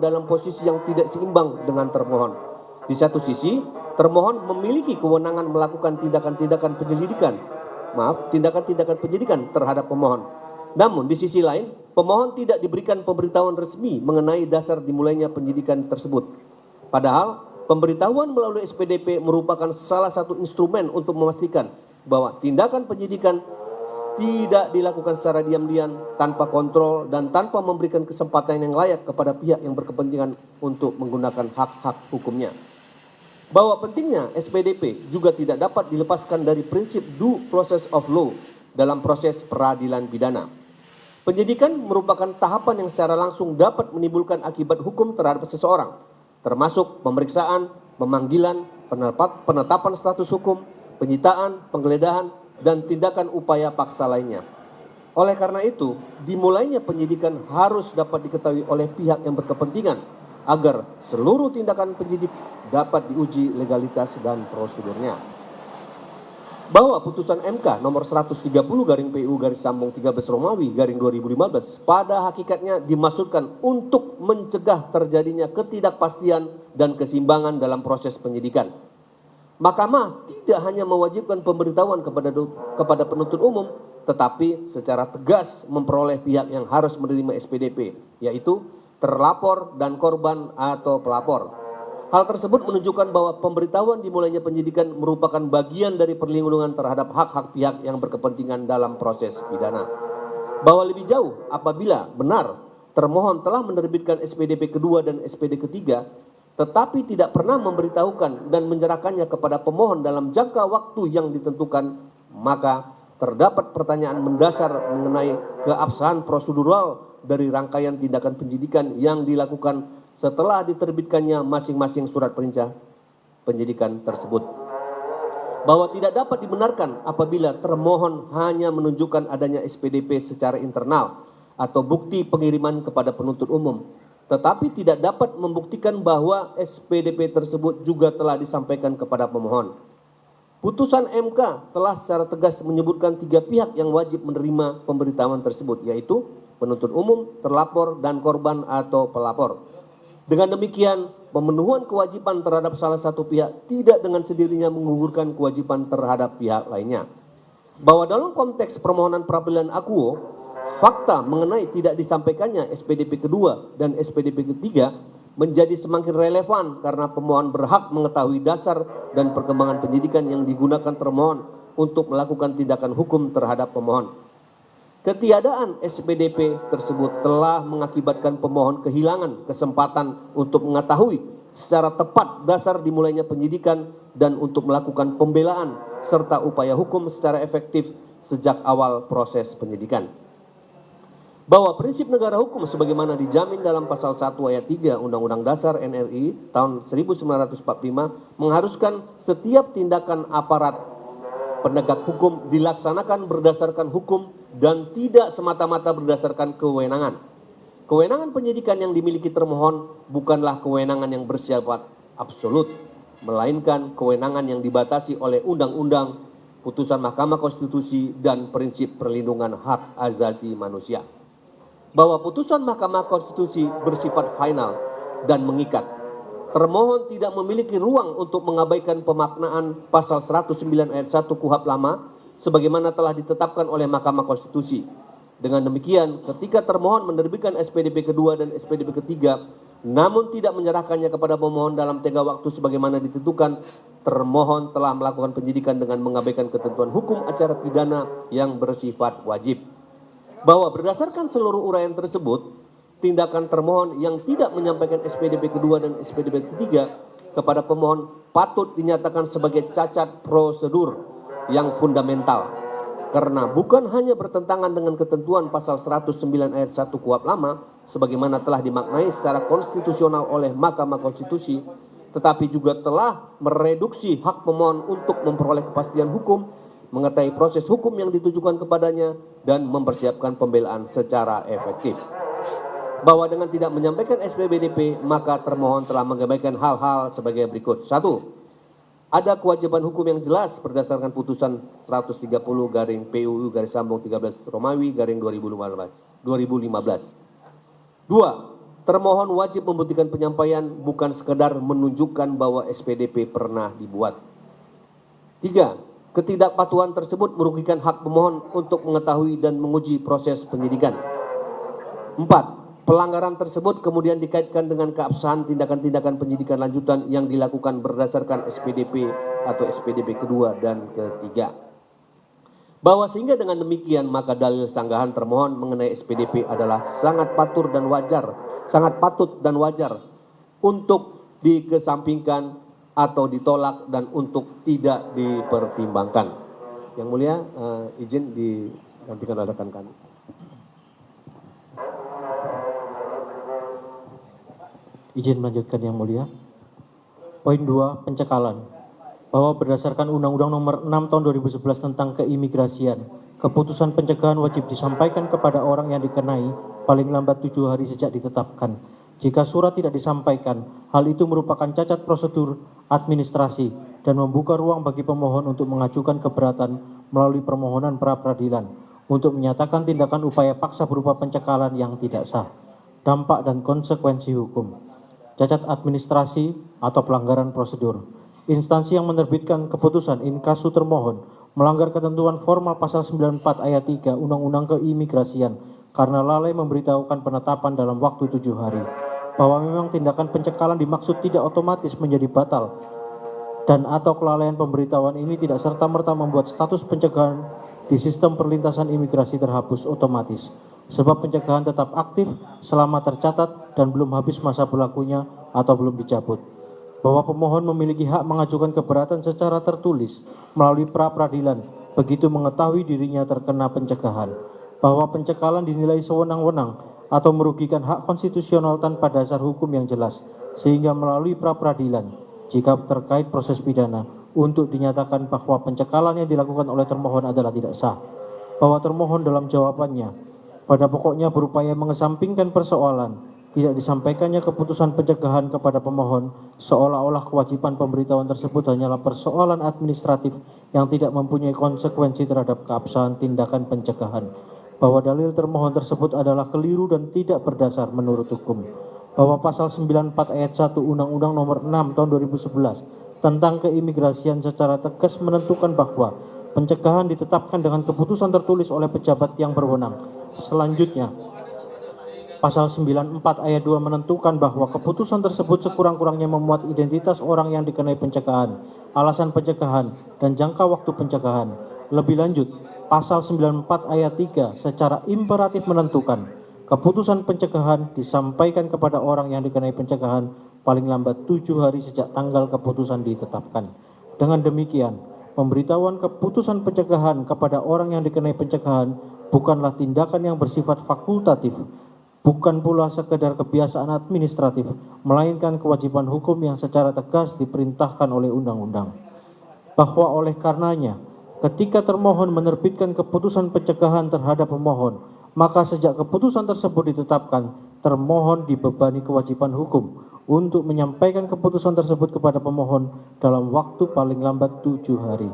dalam posisi yang tidak seimbang dengan termohon. Di satu sisi, termohon memiliki kewenangan melakukan tindakan-tindakan penyidikan terhadap pemohon. Namun di sisi lain, pemohon tidak diberikan pemberitahuan resmi mengenai dasar dimulainya penyidikan tersebut. Padahal, pemberitahuan melalui SPDP merupakan salah satu instrumen untuk memastikan bahwa tindakan penyidikan tidak dilakukan secara diam-diam, tanpa kontrol, dan tanpa memberikan kesempatan yang layak kepada pihak yang berkepentingan untuk menggunakan hak-hak hukumnya. Bahwa pentingnya SPDP juga tidak dapat dilepaskan dari prinsip due process of law dalam proses peradilan pidana. Penyidikan merupakan tahapan yang secara langsung dapat menimbulkan akibat hukum terhadap seseorang, termasuk pemeriksaan, pemanggilan, penetapan status hukum, penyitaan, penggeledahan, dan tindakan upaya paksa lainnya. Oleh karena itu, dimulainya penyidikan harus dapat diketahui oleh pihak yang berkepentingan agar seluruh tindakan penyidik dapat diuji legalitas dan prosedurnya. Bahwa putusan MK nomor 130/PU/13 Romawi/2015 pada hakikatnya dimaksudkan untuk mencegah terjadinya ketidakpastian dan keseimbangan dalam proses penyidikan. Mahkamah tidak hanya mewajibkan pemberitahuan kepada penuntut umum, tetapi secara tegas memperoleh pihak yang harus menerima SPDP, yaitu terlapor dan korban atau pelapor. Hal tersebut menunjukkan bahwa pemberitahuan dimulainya penyidikan merupakan bagian dari perlindungan terhadap hak-hak pihak yang berkepentingan dalam proses pidana. Bahwa lebih jauh, apabila benar termohon telah menerbitkan SPDP kedua dan SPD ketiga, tetapi tidak pernah memberitahukan dan menyerahkannya kepada pemohon dalam jangka waktu yang ditentukan, maka terdapat pertanyaan mendasar mengenai keabsahan prosedural dari rangkaian tindakan penyidikan yang dilakukan setelah diterbitkannya masing-masing surat perintah penyidikan tersebut. Bahwa tidak dapat dibenarkan apabila termohon hanya menunjukkan adanya SPDP secara internal atau bukti pengiriman kepada penuntut umum, tetapi tidak dapat membuktikan bahwa SPDP tersebut juga telah disampaikan kepada pemohon. Putusan MK telah secara tegas menyebutkan 3 pihak yang wajib menerima pemberitahuan tersebut, yaitu penuntut umum, terlapor, dan korban atau pelapor. Dengan demikian, pemenuhan kewajiban terhadap salah satu pihak tidak dengan sendirinya menggugurkan kewajiban terhadap pihak lainnya. Bahwa dalam konteks permohonan pra-peradilan akuo, fakta mengenai tidak disampaikannya SPDP kedua dan SPDP ketiga menjadi semakin relevan karena pemohon berhak mengetahui dasar dan perkembangan penyidikan yang digunakan termohon untuk melakukan tindakan hukum terhadap pemohon. Ketiadaan SPDP tersebut telah mengakibatkan pemohon kehilangan kesempatan untuk mengetahui secara tepat dasar dimulainya penyidikan dan untuk melakukan pembelaan serta upaya hukum secara efektif sejak awal proses penyidikan. Bahwa prinsip negara hukum sebagaimana dijamin dalam pasal 1 ayat 3 Undang-Undang Dasar NRI tahun 1945 mengharuskan setiap tindakan aparat penegak hukum dilaksanakan berdasarkan hukum dan tidak semata-mata berdasarkan kewenangan. Kewenangan penyidikan yang dimiliki termohon bukanlah kewenangan yang bersifat absolut, melainkan kewenangan yang dibatasi oleh undang-undang, putusan Mahkamah Konstitusi, dan prinsip perlindungan hak asasi manusia. Bahwa putusan Mahkamah Konstitusi bersifat final dan mengikat. Termohon tidak memiliki ruang untuk mengabaikan pemaknaan pasal 109 ayat 1 KUHP lama sebagaimana telah ditetapkan oleh Mahkamah Konstitusi. Dengan demikian, ketika termohon menerbitkan SPDP kedua dan SPDP ketiga, namun tidak menyerahkannya kepada pemohon dalam tengah waktu sebagaimana ditentukan, termohon telah melakukan penyidikan dengan mengabaikan ketentuan hukum acara pidana yang bersifat wajib. Bahwa berdasarkan seluruh uraian tersebut, tindakan termohon yang tidak menyampaikan SPDP kedua dan SPDP ketiga kepada pemohon patut dinyatakan sebagai cacat prosedur yang fundamental karena bukan hanya bertentangan dengan ketentuan pasal 109 ayat 1 KUHP lama sebagaimana telah dimaknai secara konstitusional oleh Mahkamah Konstitusi, tetapi juga telah mereduksi hak pemohon untuk memperoleh kepastian hukum, mengetahui proses hukum yang ditujukan kepadanya, dan mempersiapkan pembelaan secara efektif. Bahwa dengan tidak menyampaikan SPDP, maka termohon telah mengabaikan hal-hal sebagai berikut. 1. Ada kewajiban hukum yang jelas berdasarkan putusan 130/PUU/13 Romawi/2015. 2. termohon wajib membuktikan penyampaian bukan sekedar menunjukkan bahwa SPDP pernah dibuat. 3. Ketidakpatuhan tersebut merugikan hak pemohon untuk mengetahui dan menguji proses penyidikan. 4. Pelanggaran tersebut kemudian dikaitkan dengan keabsahan tindakan-tindakan penyidikan lanjutan yang dilakukan berdasarkan SPDP atau SPDP kedua dan ketiga. Bahwa sehingga dengan demikian maka dalil sanggahan termohon mengenai SPDP adalah sangat patut dan wajar untuk dikesampingkan atau ditolak dan untuk tidak dipertimbangkan. Yang mulia, izin didampingkan oleh rekan kami. Izin melanjutkan yang mulia. Poin 2, pencekalan. Bahwa berdasarkan Undang-Undang Nomor 6 Tahun 2011 tentang keimigrasian, keputusan pencegahan wajib disampaikan kepada orang yang dikenai paling lambat 7 hari sejak ditetapkan. Jika surat tidak disampaikan, hal itu merupakan cacat prosedur administrasi dan membuka ruang bagi pemohon untuk mengajukan keberatan melalui permohonan pra-peradilan untuk menyatakan tindakan upaya paksa berupa pencekalan yang tidak sah. Dampak dan konsekuensi hukum. Cacat administrasi atau pelanggaran prosedur. Instansi yang menerbitkan keputusan in casu termohon melanggar ketentuan formal pasal 94 ayat 3 Undang-Undang Keimigrasian karena lalai memberitahukan penetapan dalam waktu 7 hari. Bahwa memang tindakan pencekalan dimaksud tidak otomatis menjadi batal dan atau kelalaian pemberitahuan ini tidak serta-merta membuat status pencegahan di sistem perlintasan imigrasi terhapus otomatis. Sebab pencegahan tetap aktif selama tercatat dan belum habis masa berlakunya atau belum dicabut. Bahwa pemohon memiliki hak mengajukan keberatan secara tertulis melalui pra-peradilan begitu mengetahui dirinya terkena pencegahan. Bahwa pencekalan dinilai sewenang-wenang atau merugikan hak konstitusional tanpa dasar hukum yang jelas, sehingga melalui pra-peradilan jika terkait proses pidana untuk dinyatakan bahwa pencekalan yang dilakukan oleh termohon adalah tidak sah. Bahwa termohon dalam jawabannya pada pokoknya berupaya mengesampingkan persoalan tidak disampaikannya keputusan pencegahan kepada pemohon seolah-olah kewajiban pemberitahuan tersebut hanyalah persoalan administratif yang tidak mempunyai konsekuensi terhadap keabsahan tindakan pencegahan. Bahwa dalil termohon tersebut adalah keliru dan tidak berdasar menurut hukum. Bahwa pasal 94 ayat 1 Undang-Undang Nomor 6 Tahun 2011 tentang keimigrasian secara tegas menentukan bahwa pencegahan ditetapkan dengan keputusan tertulis oleh pejabat yang berwenang. Selanjutnya, pasal 94 ayat 2 menentukan bahwa keputusan tersebut sekurang-kurangnya memuat identitas orang yang dikenai pencegahan, alasan pencegahan, dan jangka waktu pencegahan. Lebih lanjut, pasal 94 ayat 3 secara imperatif menentukan keputusan pencegahan disampaikan kepada orang yang dikenai pencegahan paling lambat 7 hari sejak tanggal keputusan ditetapkan. Dengan demikian, pemberitahuan keputusan pencegahan kepada orang yang dikenai pencegahan bukanlah tindakan yang bersifat fakultatif, bukan pula sekedar kebiasaan administratif, melainkan kewajiban hukum yang secara tegas diperintahkan oleh undang-undang. Bahwa oleh karenanya, ketika termohon menerbitkan keputusan pencegahan terhadap pemohon, maka sejak keputusan tersebut ditetapkan, termohon dibebani kewajiban hukum untuk menyampaikan keputusan tersebut kepada pemohon dalam waktu paling lambat 7 hari.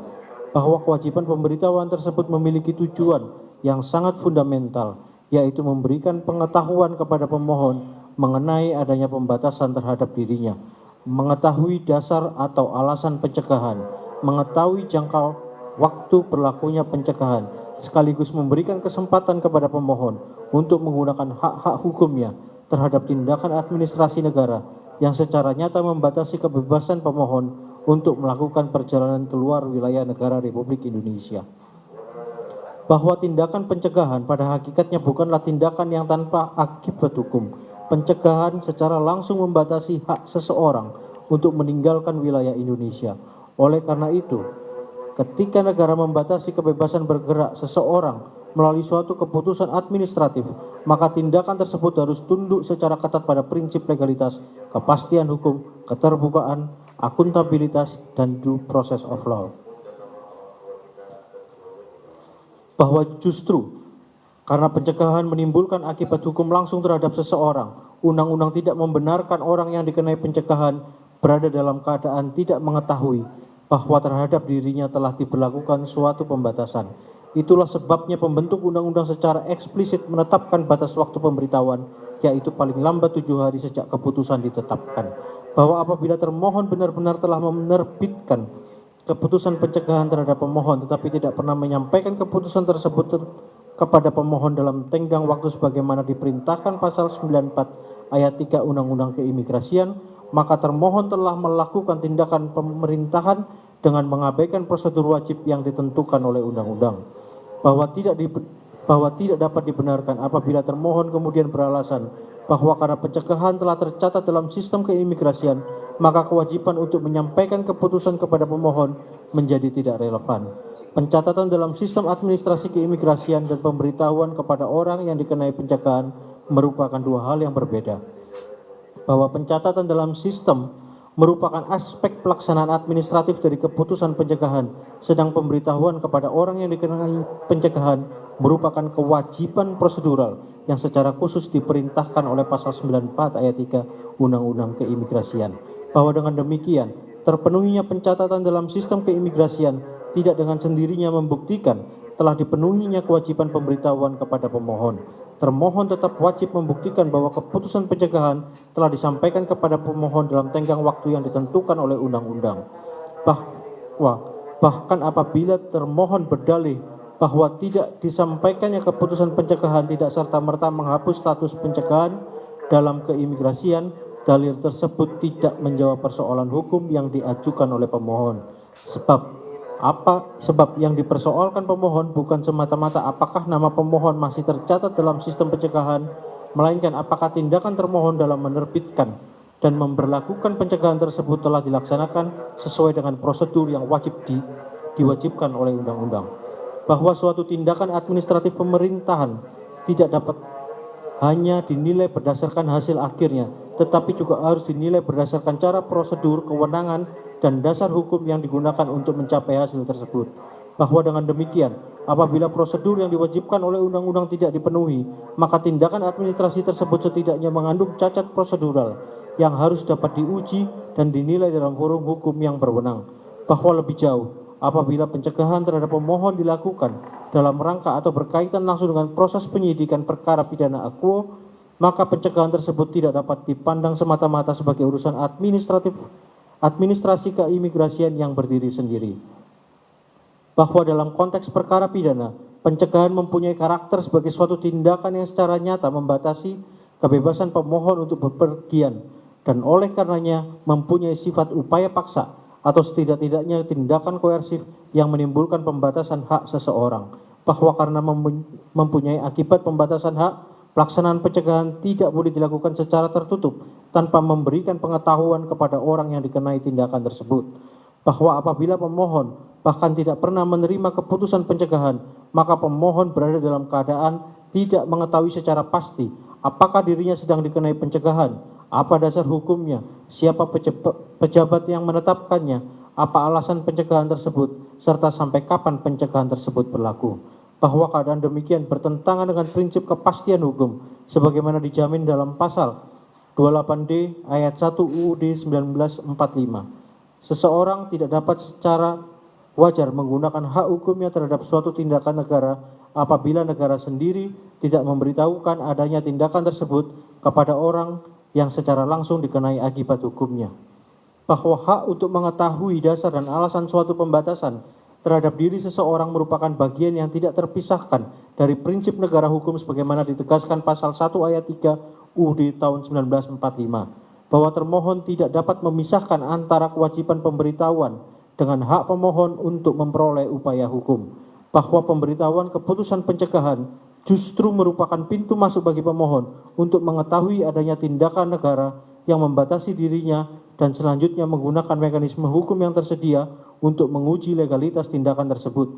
Bahwa kewajiban pemberitahuan tersebut memiliki tujuan yang sangat fundamental, yaitu memberikan pengetahuan kepada pemohon mengenai adanya pembatasan terhadap dirinya, mengetahui dasar atau alasan pencegahan, mengetahui jangka waktu berlakunya pencegahan, sekaligus memberikan kesempatan kepada pemohon untuk menggunakan hak-hak hukumnya terhadap tindakan administrasi negara yang secara nyata membatasi kebebasan pemohon untuk melakukan perjalanan keluar wilayah negara Republik Indonesia. Bahwa tindakan pencegahan pada hakikatnya bukanlah tindakan yang tanpa akibat hukum. Pencegahan secara langsung membatasi hak seseorang untuk meninggalkan wilayah Indonesia. Oleh karena itu, ketika negara membatasi kebebasan bergerak seseorang melalui suatu keputusan administratif, maka tindakan tersebut harus tunduk secara ketat pada prinsip legalitas, kepastian hukum, keterbukaan, akuntabilitas, dan due process of law. Bahwa justru karena pencegahan menimbulkan akibat hukum langsung terhadap seseorang, undang-undang tidak membenarkan orang yang dikenai pencegahan berada dalam keadaan tidak mengetahui bahwa terhadap dirinya telah diberlakukan suatu pembatasan. Itulah sebabnya pembentuk undang-undang secara eksplisit menetapkan batas waktu pemberitahuan yaitu paling lambat 7 hari sejak keputusan ditetapkan. Bahwa apabila termohon benar-benar telah menerbitkan keputusan pencegahan terhadap pemohon tetapi tidak pernah menyampaikan keputusan tersebut kepada pemohon dalam tenggang waktu sebagaimana diperintahkan pasal 94 ayat 3 Undang-Undang Keimigrasian, maka termohon telah melakukan tindakan pemerintahan dengan mengabaikan prosedur wajib yang ditentukan oleh undang-undang. Bahwa tidak dapat dibenarkan apabila termohon kemudian beralasan bahwa karena pencegahan telah tercatat dalam sistem keimigrasian, maka kewajiban untuk menyampaikan keputusan kepada pemohon menjadi tidak relevan. Pencatatan dalam sistem administrasi keimigrasian dan pemberitahuan kepada orang yang dikenai pencegahan merupakan dua hal yang berbeda. Bahwa pencatatan dalam sistem merupakan aspek pelaksanaan administratif dari keputusan pencegahan, sedang pemberitahuan kepada orang yang dikenai pencegahan merupakan kewajiban prosedural yang secara khusus diperintahkan oleh pasal 94 ayat 3 Undang-Undang Keimigrasian. Bahwa dengan demikian, terpenuhinya pencatatan dalam sistem keimigrasian tidak dengan sendirinya membuktikan telah dipenuhinya kewajiban pemberitahuan kepada pemohon. Termohon tetap wajib membuktikan bahwa keputusan pencegahan telah disampaikan kepada pemohon dalam tenggang waktu yang ditentukan oleh undang-undang. Bahkan apabila termohon berdalih bahwa tidak disampaikannya keputusan pencegahan tidak serta-merta menghapus status pencegahan dalam keimigrasian, dalil tersebut tidak menjawab persoalan hukum yang diajukan oleh pemohon. Sebab yang dipersoalkan pemohon bukan semata-mata apakah nama pemohon masih tercatat dalam sistem pencegahan, melainkan apakah tindakan termohon dalam menerbitkan dan memberlakukan pencegahan tersebut telah dilaksanakan sesuai dengan prosedur yang diwajibkan oleh undang-undang. Bahwa suatu tindakan administratif pemerintahan tidak dapat hanya dinilai berdasarkan hasil akhirnya, tetapi juga harus dinilai berdasarkan cara prosedur, kewenangan, dan dasar hukum yang digunakan untuk mencapai hasil tersebut. Bahwa dengan demikian, apabila prosedur yang diwajibkan oleh undang-undang tidak dipenuhi, maka tindakan administrasi tersebut setidaknya mengandung cacat prosedural yang harus dapat diuji dan dinilai dalam forum hukum yang berwenang. Bahwa lebih jauh, apabila pencegahan terhadap pemohon dilakukan dalam rangka atau berkaitan langsung dengan proses penyidikan perkara pidana akuo, maka pencegahan tersebut tidak dapat dipandang semata-mata sebagai urusan administrasi keimigrasian yang berdiri sendiri. Bahwa dalam konteks perkara pidana, pencegahan mempunyai karakter sebagai suatu tindakan yang secara nyata membatasi kebebasan pemohon untuk bepergian dan oleh karenanya mempunyai sifat upaya paksa atau setidak-tidaknya tindakan koersif yang menimbulkan pembatasan hak seseorang. Bahwa karena mempunyai akibat pembatasan hak, pelaksanaan pencegahan tidak boleh dilakukan secara tertutup tanpa memberikan pengetahuan kepada orang yang dikenai tindakan tersebut. Bahwa apabila pemohon bahkan tidak pernah menerima keputusan pencegahan, maka pemohon berada dalam keadaan tidak mengetahui secara pasti apakah dirinya sedang dikenai pencegahan, apa dasar hukumnya, siapa pejabat yang menetapkannya, apa alasan pencegahan tersebut, serta sampai kapan pencegahan tersebut berlaku. Bahwa keadaan demikian bertentangan dengan prinsip kepastian hukum sebagaimana dijamin dalam pasal 28D ayat 1 UUD 1945. Seseorang tidak dapat secara wajar menggunakan hak hukumnya terhadap suatu tindakan negara apabila negara sendiri tidak memberitahukan adanya tindakan tersebut kepada orang yang secara langsung dikenai akibat hukumnya. Bahwa hak untuk mengetahui dasar dan alasan suatu pembatasan terhadap diri seseorang merupakan bagian yang tidak terpisahkan dari prinsip negara hukum sebagaimana ditegaskan pasal 1 ayat 3 UUD tahun 1945. Bahwa termohon tidak dapat memisahkan antara kewajiban pemberitahuan dengan hak pemohon untuk memperoleh upaya hukum. Bahwa pemberitahuan keputusan pencegahan justru merupakan pintu masuk bagi pemohon untuk mengetahui adanya tindakan negara yang membatasi dirinya dan selanjutnya menggunakan mekanisme hukum yang tersedia untuk menguji legalitas tindakan tersebut.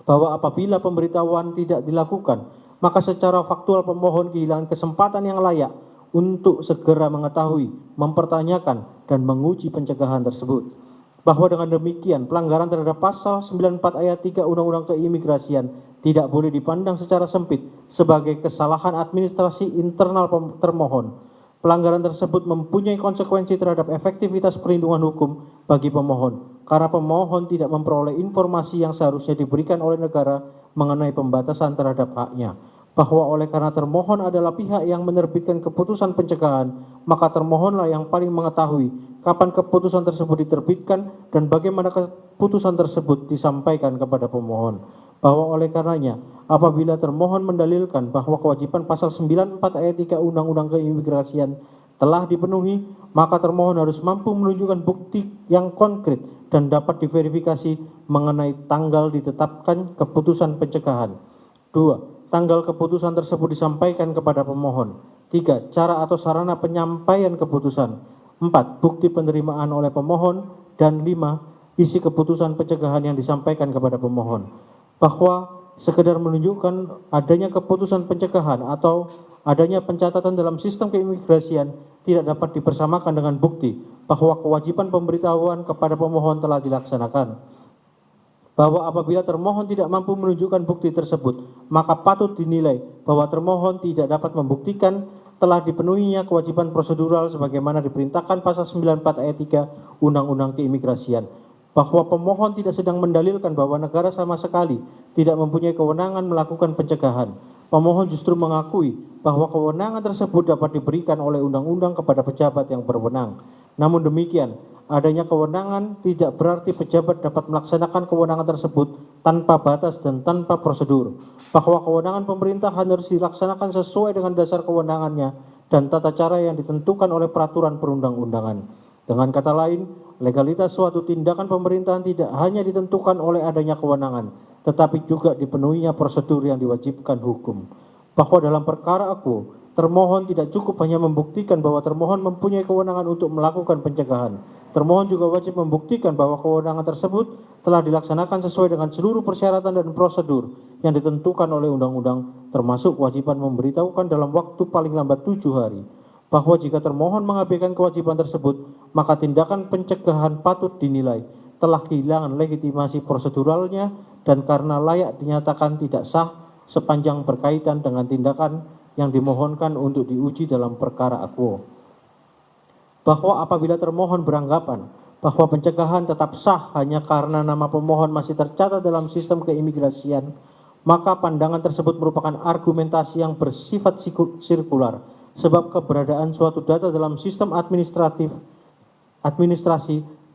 Bahwa apabila pemberitahuan tidak dilakukan, maka secara faktual pemohon kehilangan kesempatan yang layak untuk segera mengetahui, mempertanyakan, dan menguji pencegahan tersebut. Bahwa dengan demikian pelanggaran terhadap pasal 94 ayat 3 Undang-Undang Keimigrasian tidak boleh dipandang secara sempit sebagai kesalahan administrasi internal termohon. Pelanggaran tersebut mempunyai konsekuensi terhadap efektivitas perlindungan hukum bagi pemohon, karena pemohon tidak memperoleh informasi yang seharusnya diberikan oleh negara mengenai pembatasan terhadap haknya. bahwa oleh karena termohon adalah pihak yang menerbitkan keputusan pencegahan, maka termohonlah yang paling mengetahui kapan keputusan tersebut diterbitkan dan bagaimana keputusan tersebut disampaikan kepada pemohon. Bahwa oleh karenanya, apabila termohon mendalilkan bahwa kewajiban pasal 94 ayat 3 Undang-Undang Keimigrasian telah dipenuhi, maka termohon harus mampu menunjukkan bukti yang konkret dan dapat diverifikasi mengenai tanggal ditetapkan keputusan pencegahan. 2. Tanggal keputusan tersebut disampaikan kepada pemohon. 3. Cara atau sarana penyampaian keputusan. 4. Bukti penerimaan oleh pemohon. Dan 5. Isi keputusan pencegahan yang disampaikan kepada pemohon. Bahwa sekedar menunjukkan adanya keputusan pencegahan atau adanya pencatatan dalam sistem keimigrasian tidak dapat dipersamakan dengan bukti bahwa kewajiban pemberitahuan kepada pemohon telah dilaksanakan. Bahwa apabila termohon tidak mampu menunjukkan bukti tersebut, maka patut dinilai bahwa termohon tidak dapat membuktikan telah dipenuhinya kewajiban prosedural sebagaimana diperintahkan pasal 94 ayat 3 Undang-Undang Keimigrasian. Bahwa pemohon tidak sedang mendalilkan bahwa negara sama sekali tidak mempunyai kewenangan melakukan pencegahan. Pemohon justru mengakui bahwa kewenangan tersebut dapat diberikan oleh undang-undang kepada pejabat yang berwenang. Namun demikian, adanya kewenangan tidak berarti pejabat dapat melaksanakan kewenangan tersebut tanpa batas dan tanpa prosedur. Bahwa kewenangan pemerintahan harus dilaksanakan sesuai dengan dasar kewenangannya dan tata cara yang ditentukan oleh peraturan perundang-undangan. Dengan kata lain, legalitas suatu tindakan pemerintahan tidak hanya ditentukan oleh adanya kewenangan, tetapi juga dipenuhinya prosedur yang diwajibkan hukum. Bahwa dalam perkara aku, termohon tidak cukup hanya membuktikan bahwa termohon mempunyai kewenangan untuk melakukan pencegahan. Termohon juga wajib membuktikan bahwa kewenangan tersebut telah dilaksanakan sesuai dengan seluruh persyaratan dan prosedur yang ditentukan oleh undang-undang, termasuk kewajiban memberitahukan dalam waktu paling lambat 7 hari. Bahwa jika termohon mengabaikan kewajiban tersebut, maka tindakan pencegahan patut dinilai telah kehilangan legitimasi proseduralnya dan karena layak dinyatakan tidak sah sepanjang berkaitan dengan tindakan yang dimohonkan untuk diuji dalam perkara akuo. Bahwa apabila termohon beranggapan bahwa pencegahan tetap sah hanya karena nama pemohon masih tercatat dalam sistem keimigrasian, maka pandangan tersebut merupakan argumentasi yang bersifat sirkular, sebab keberadaan suatu data dalam sistem administrasi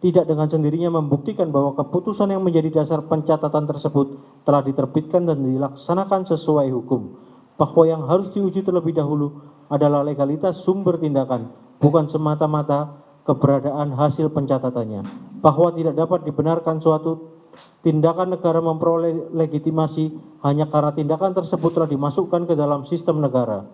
tidak dengan sendirinya membuktikan bahwa keputusan yang menjadi dasar pencatatan tersebut telah diterbitkan dan dilaksanakan sesuai hukum. Bahwa yang harus diuji terlebih dahulu adalah legalitas sumber tindakan, bukan semata-mata keberadaan hasil pencatatannya. Bahwa tidak dapat dibenarkan suatu tindakan negara memperoleh legitimasi hanya karena tindakan tersebut telah dimasukkan ke dalam sistem negara.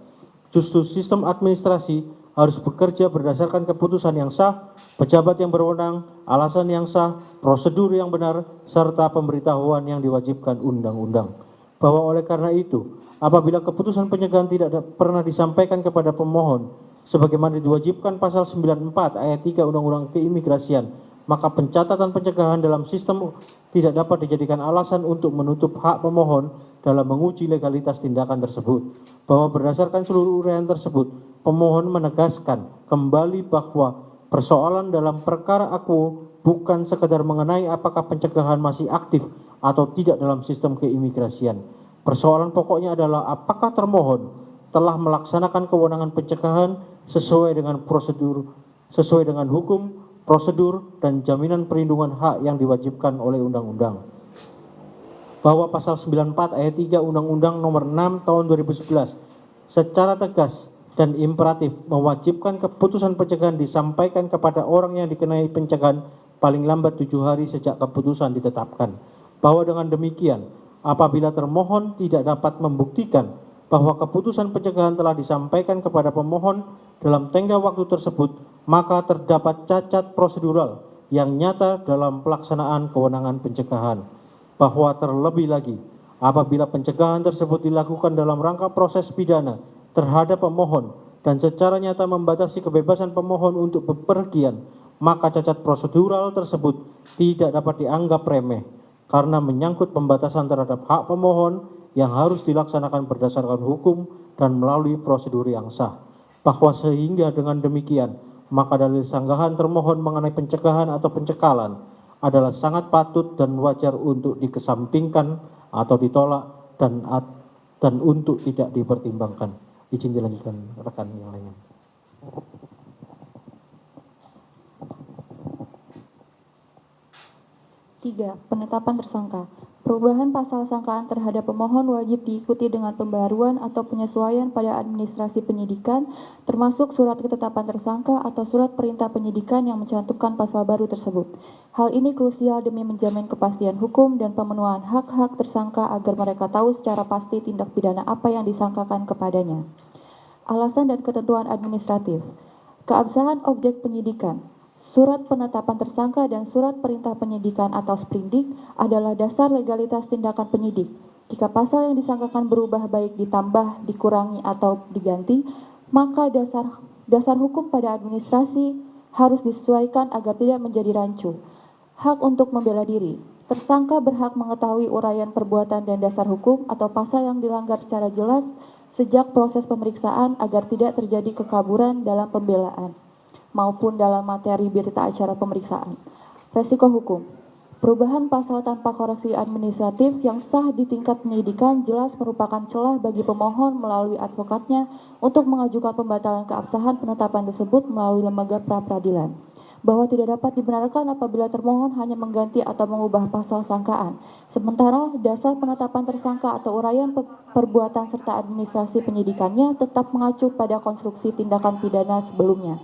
Justru sistem administrasi harus bekerja berdasarkan keputusan yang sah, pejabat yang berwenang, alasan yang sah, prosedur yang benar, serta pemberitahuan yang diwajibkan undang-undang. Bahwa oleh karena itu, apabila keputusan pencegahan tidak pernah disampaikan kepada pemohon, sebagaimana diwajibkan pasal 94 ayat 3 Undang-Undang Keimigrasian, maka pencatatan pencegahan dalam sistem tidak dapat dijadikan alasan untuk menutup hak pemohon dalam menguji legalitas tindakan tersebut. Bahwa berdasarkan seluruh uraian tersebut, pemohon menegaskan kembali bahwa persoalan dalam perkara akuo bukan sekedar mengenai apakah pencegahan masih aktif atau tidak dalam sistem keimigrasian. Persoalan pokoknya adalah apakah termohon telah melaksanakan kewenangan pencegahan sesuai dengan prosedur, sesuai dengan hukum, prosedur, dan jaminan perlindungan hak yang diwajibkan oleh undang-undang. Bahwa pasal 94 ayat 3 Undang-Undang nomor 6 tahun 2011 secara tegas dan imperatif mewajibkan keputusan pencegahan disampaikan kepada orang yang dikenai pencegahan paling lambat 7 hari sejak keputusan ditetapkan. Bahwa dengan demikian, apabila termohon tidak dapat membuktikan bahwa keputusan pencegahan telah disampaikan kepada pemohon dalam tenggang waktu tersebut, maka terdapat cacat prosedural yang nyata dalam pelaksanaan kewenangan pencegahan. Bahwa terlebih lagi, apabila pencegahan tersebut dilakukan dalam rangka proses pidana terhadap pemohon dan secara nyata membatasi kebebasan pemohon untuk bepergian, maka cacat prosedural tersebut tidak dapat dianggap remeh karena menyangkut pembatasan terhadap hak pemohon yang harus dilaksanakan berdasarkan hukum dan melalui prosedur yang sah. Bahwa sehingga dengan demikian, maka dalil sanggahan termohon mengenai pencegahan atau pencekalan adalah sangat patut dan wajar untuk dikesampingkan atau ditolak dan untuk tidak dipertimbangkan. Izin dilanjutkan rekan yang lainnya. Tiga, penetapan tersangka. Perubahan pasal sangkaan terhadap pemohon wajib diikuti dengan pembaruan atau penyesuaian pada administrasi penyidikan, termasuk surat ketetapan tersangka atau surat perintah penyidikan yang mencantumkan pasal baru tersebut. Hal ini krusial demi menjamin kepastian hukum dan pemenuhan hak-hak tersangka agar mereka tahu secara pasti tindak pidana apa yang disangkakan kepadanya. Alasan dan ketentuan administratif. Keabsahan objek penyidikan. Surat penetapan tersangka dan surat perintah penyidikan atau sprindik adalah dasar legalitas tindakan penyidik. Jika pasal yang disangkakan berubah baik ditambah, dikurangi, atau diganti, maka dasar hukum pada administrasi harus disesuaikan agar tidak menjadi rancu. Hak untuk membela diri. Tersangka berhak mengetahui uraian perbuatan dan dasar hukum atau pasal yang dilanggar secara jelas sejak proses pemeriksaan agar tidak terjadi kekaburan dalam pembelaan maupun dalam materi berita acara pemeriksaan. Resiko hukum. Perubahan pasal tanpa koreksi administratif yang sah di tingkat penyidikan jelas merupakan celah bagi pemohon melalui advokatnya untuk mengajukan pembatalan keabsahan penetapan tersebut melalui lembaga pra-peradilan. Bahwa tidak dapat dibenarkan apabila termohon hanya mengganti atau mengubah pasal sangkaan. Sementara dasar penetapan tersangka atau uraian perbuatan serta administrasi penyidikannya tetap mengacu pada konstruksi tindakan pidana sebelumnya.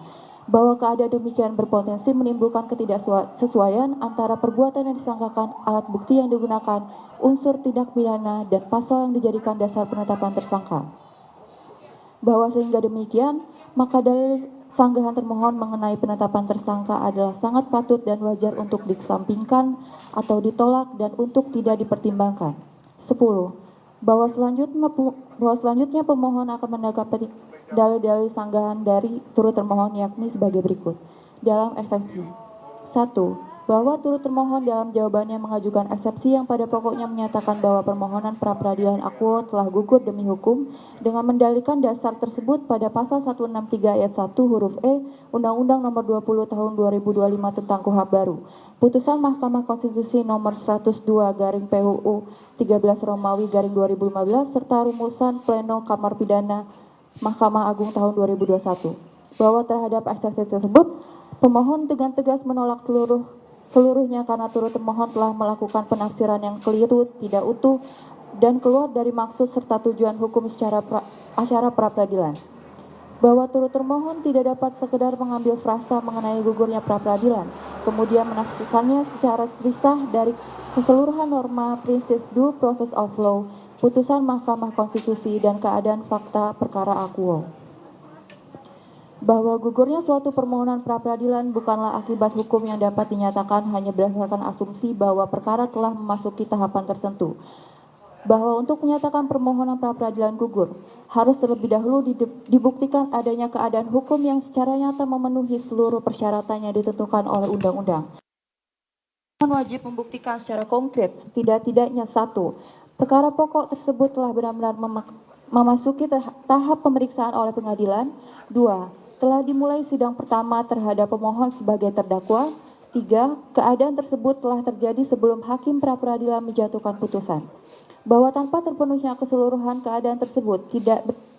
Bahwa keadaan demikian berpotensi menimbulkan ketidaksesuaian antara perbuatan yang disangkakan, alat bukti yang digunakan, unsur tindak pidana, dan pasal yang dijadikan dasar penetapan tersangka. Bahwa sehingga demikian, maka dalil sanggahan termohon mengenai penetapan tersangka adalah sangat patut dan wajar untuk dikesampingkan atau ditolak dan untuk tidak dipertimbangkan. 10. Bahwa selanjutnya pemohon akan menanggapi dalil-dalil sanggahan dari turut termohon yakni sebagai berikut. Dalam eksepsi. 1. Bahwa turut termohon dalam jawabannya mengajukan eksepsi yang pada pokoknya menyatakan bahwa permohonan pra-peradilan akuo telah gugur demi hukum dengan mendalilkan dasar tersebut pada pasal 163 ayat 1 huruf E Undang-Undang Nomor 20 Tahun 2025 tentang KUHP baru. Putusan Mahkamah Konstitusi Nomor 102 garing PUU 13 Romawi garing 2015 serta rumusan Pleno Kamar Pidana Mahkamah Agung tahun 2021. Bahwa terhadap eksepsi tersebut, pemohon dengan tegas menolak seluruhnya karena turut termohon telah melakukan penafsiran yang keliru, tidak utuh, dan keluar dari maksud serta tujuan hukum secara acara pra-peradilan. Bahwa turut termohon tidak dapat sekedar mengambil frasa mengenai gugurnya pra-peradilan, kemudian menafsirkannya secara terpisah dari keseluruhan norma prinsip due process of law, putusan Mahkamah Konstitusi, dan keadaan fakta perkara akuo. Bahwa gugurnya suatu permohonan pra-peradilan bukanlah akibat hukum yang dapat dinyatakan hanya berdasarkan asumsi bahwa perkara telah memasuki tahapan tertentu. Bahwa untuk menyatakan permohonan pra-peradilan gugur, harus terlebih dahulu dibuktikan adanya keadaan hukum yang secara nyata memenuhi seluruh persyaratan yang ditentukan oleh undang-undang. Pemohon wajib membuktikan secara konkret setidak-tidaknya 1. Perkara pokok tersebut telah benar-benar memasuki tahap pemeriksaan oleh pengadilan. 2. Telah dimulai sidang pertama terhadap pemohon sebagai terdakwa. 3. Keadaan tersebut telah terjadi sebelum hakim pra-peradilan menjatuhkan putusan. Bahwa tanpa terpenuhnya keseluruhan keadaan tersebut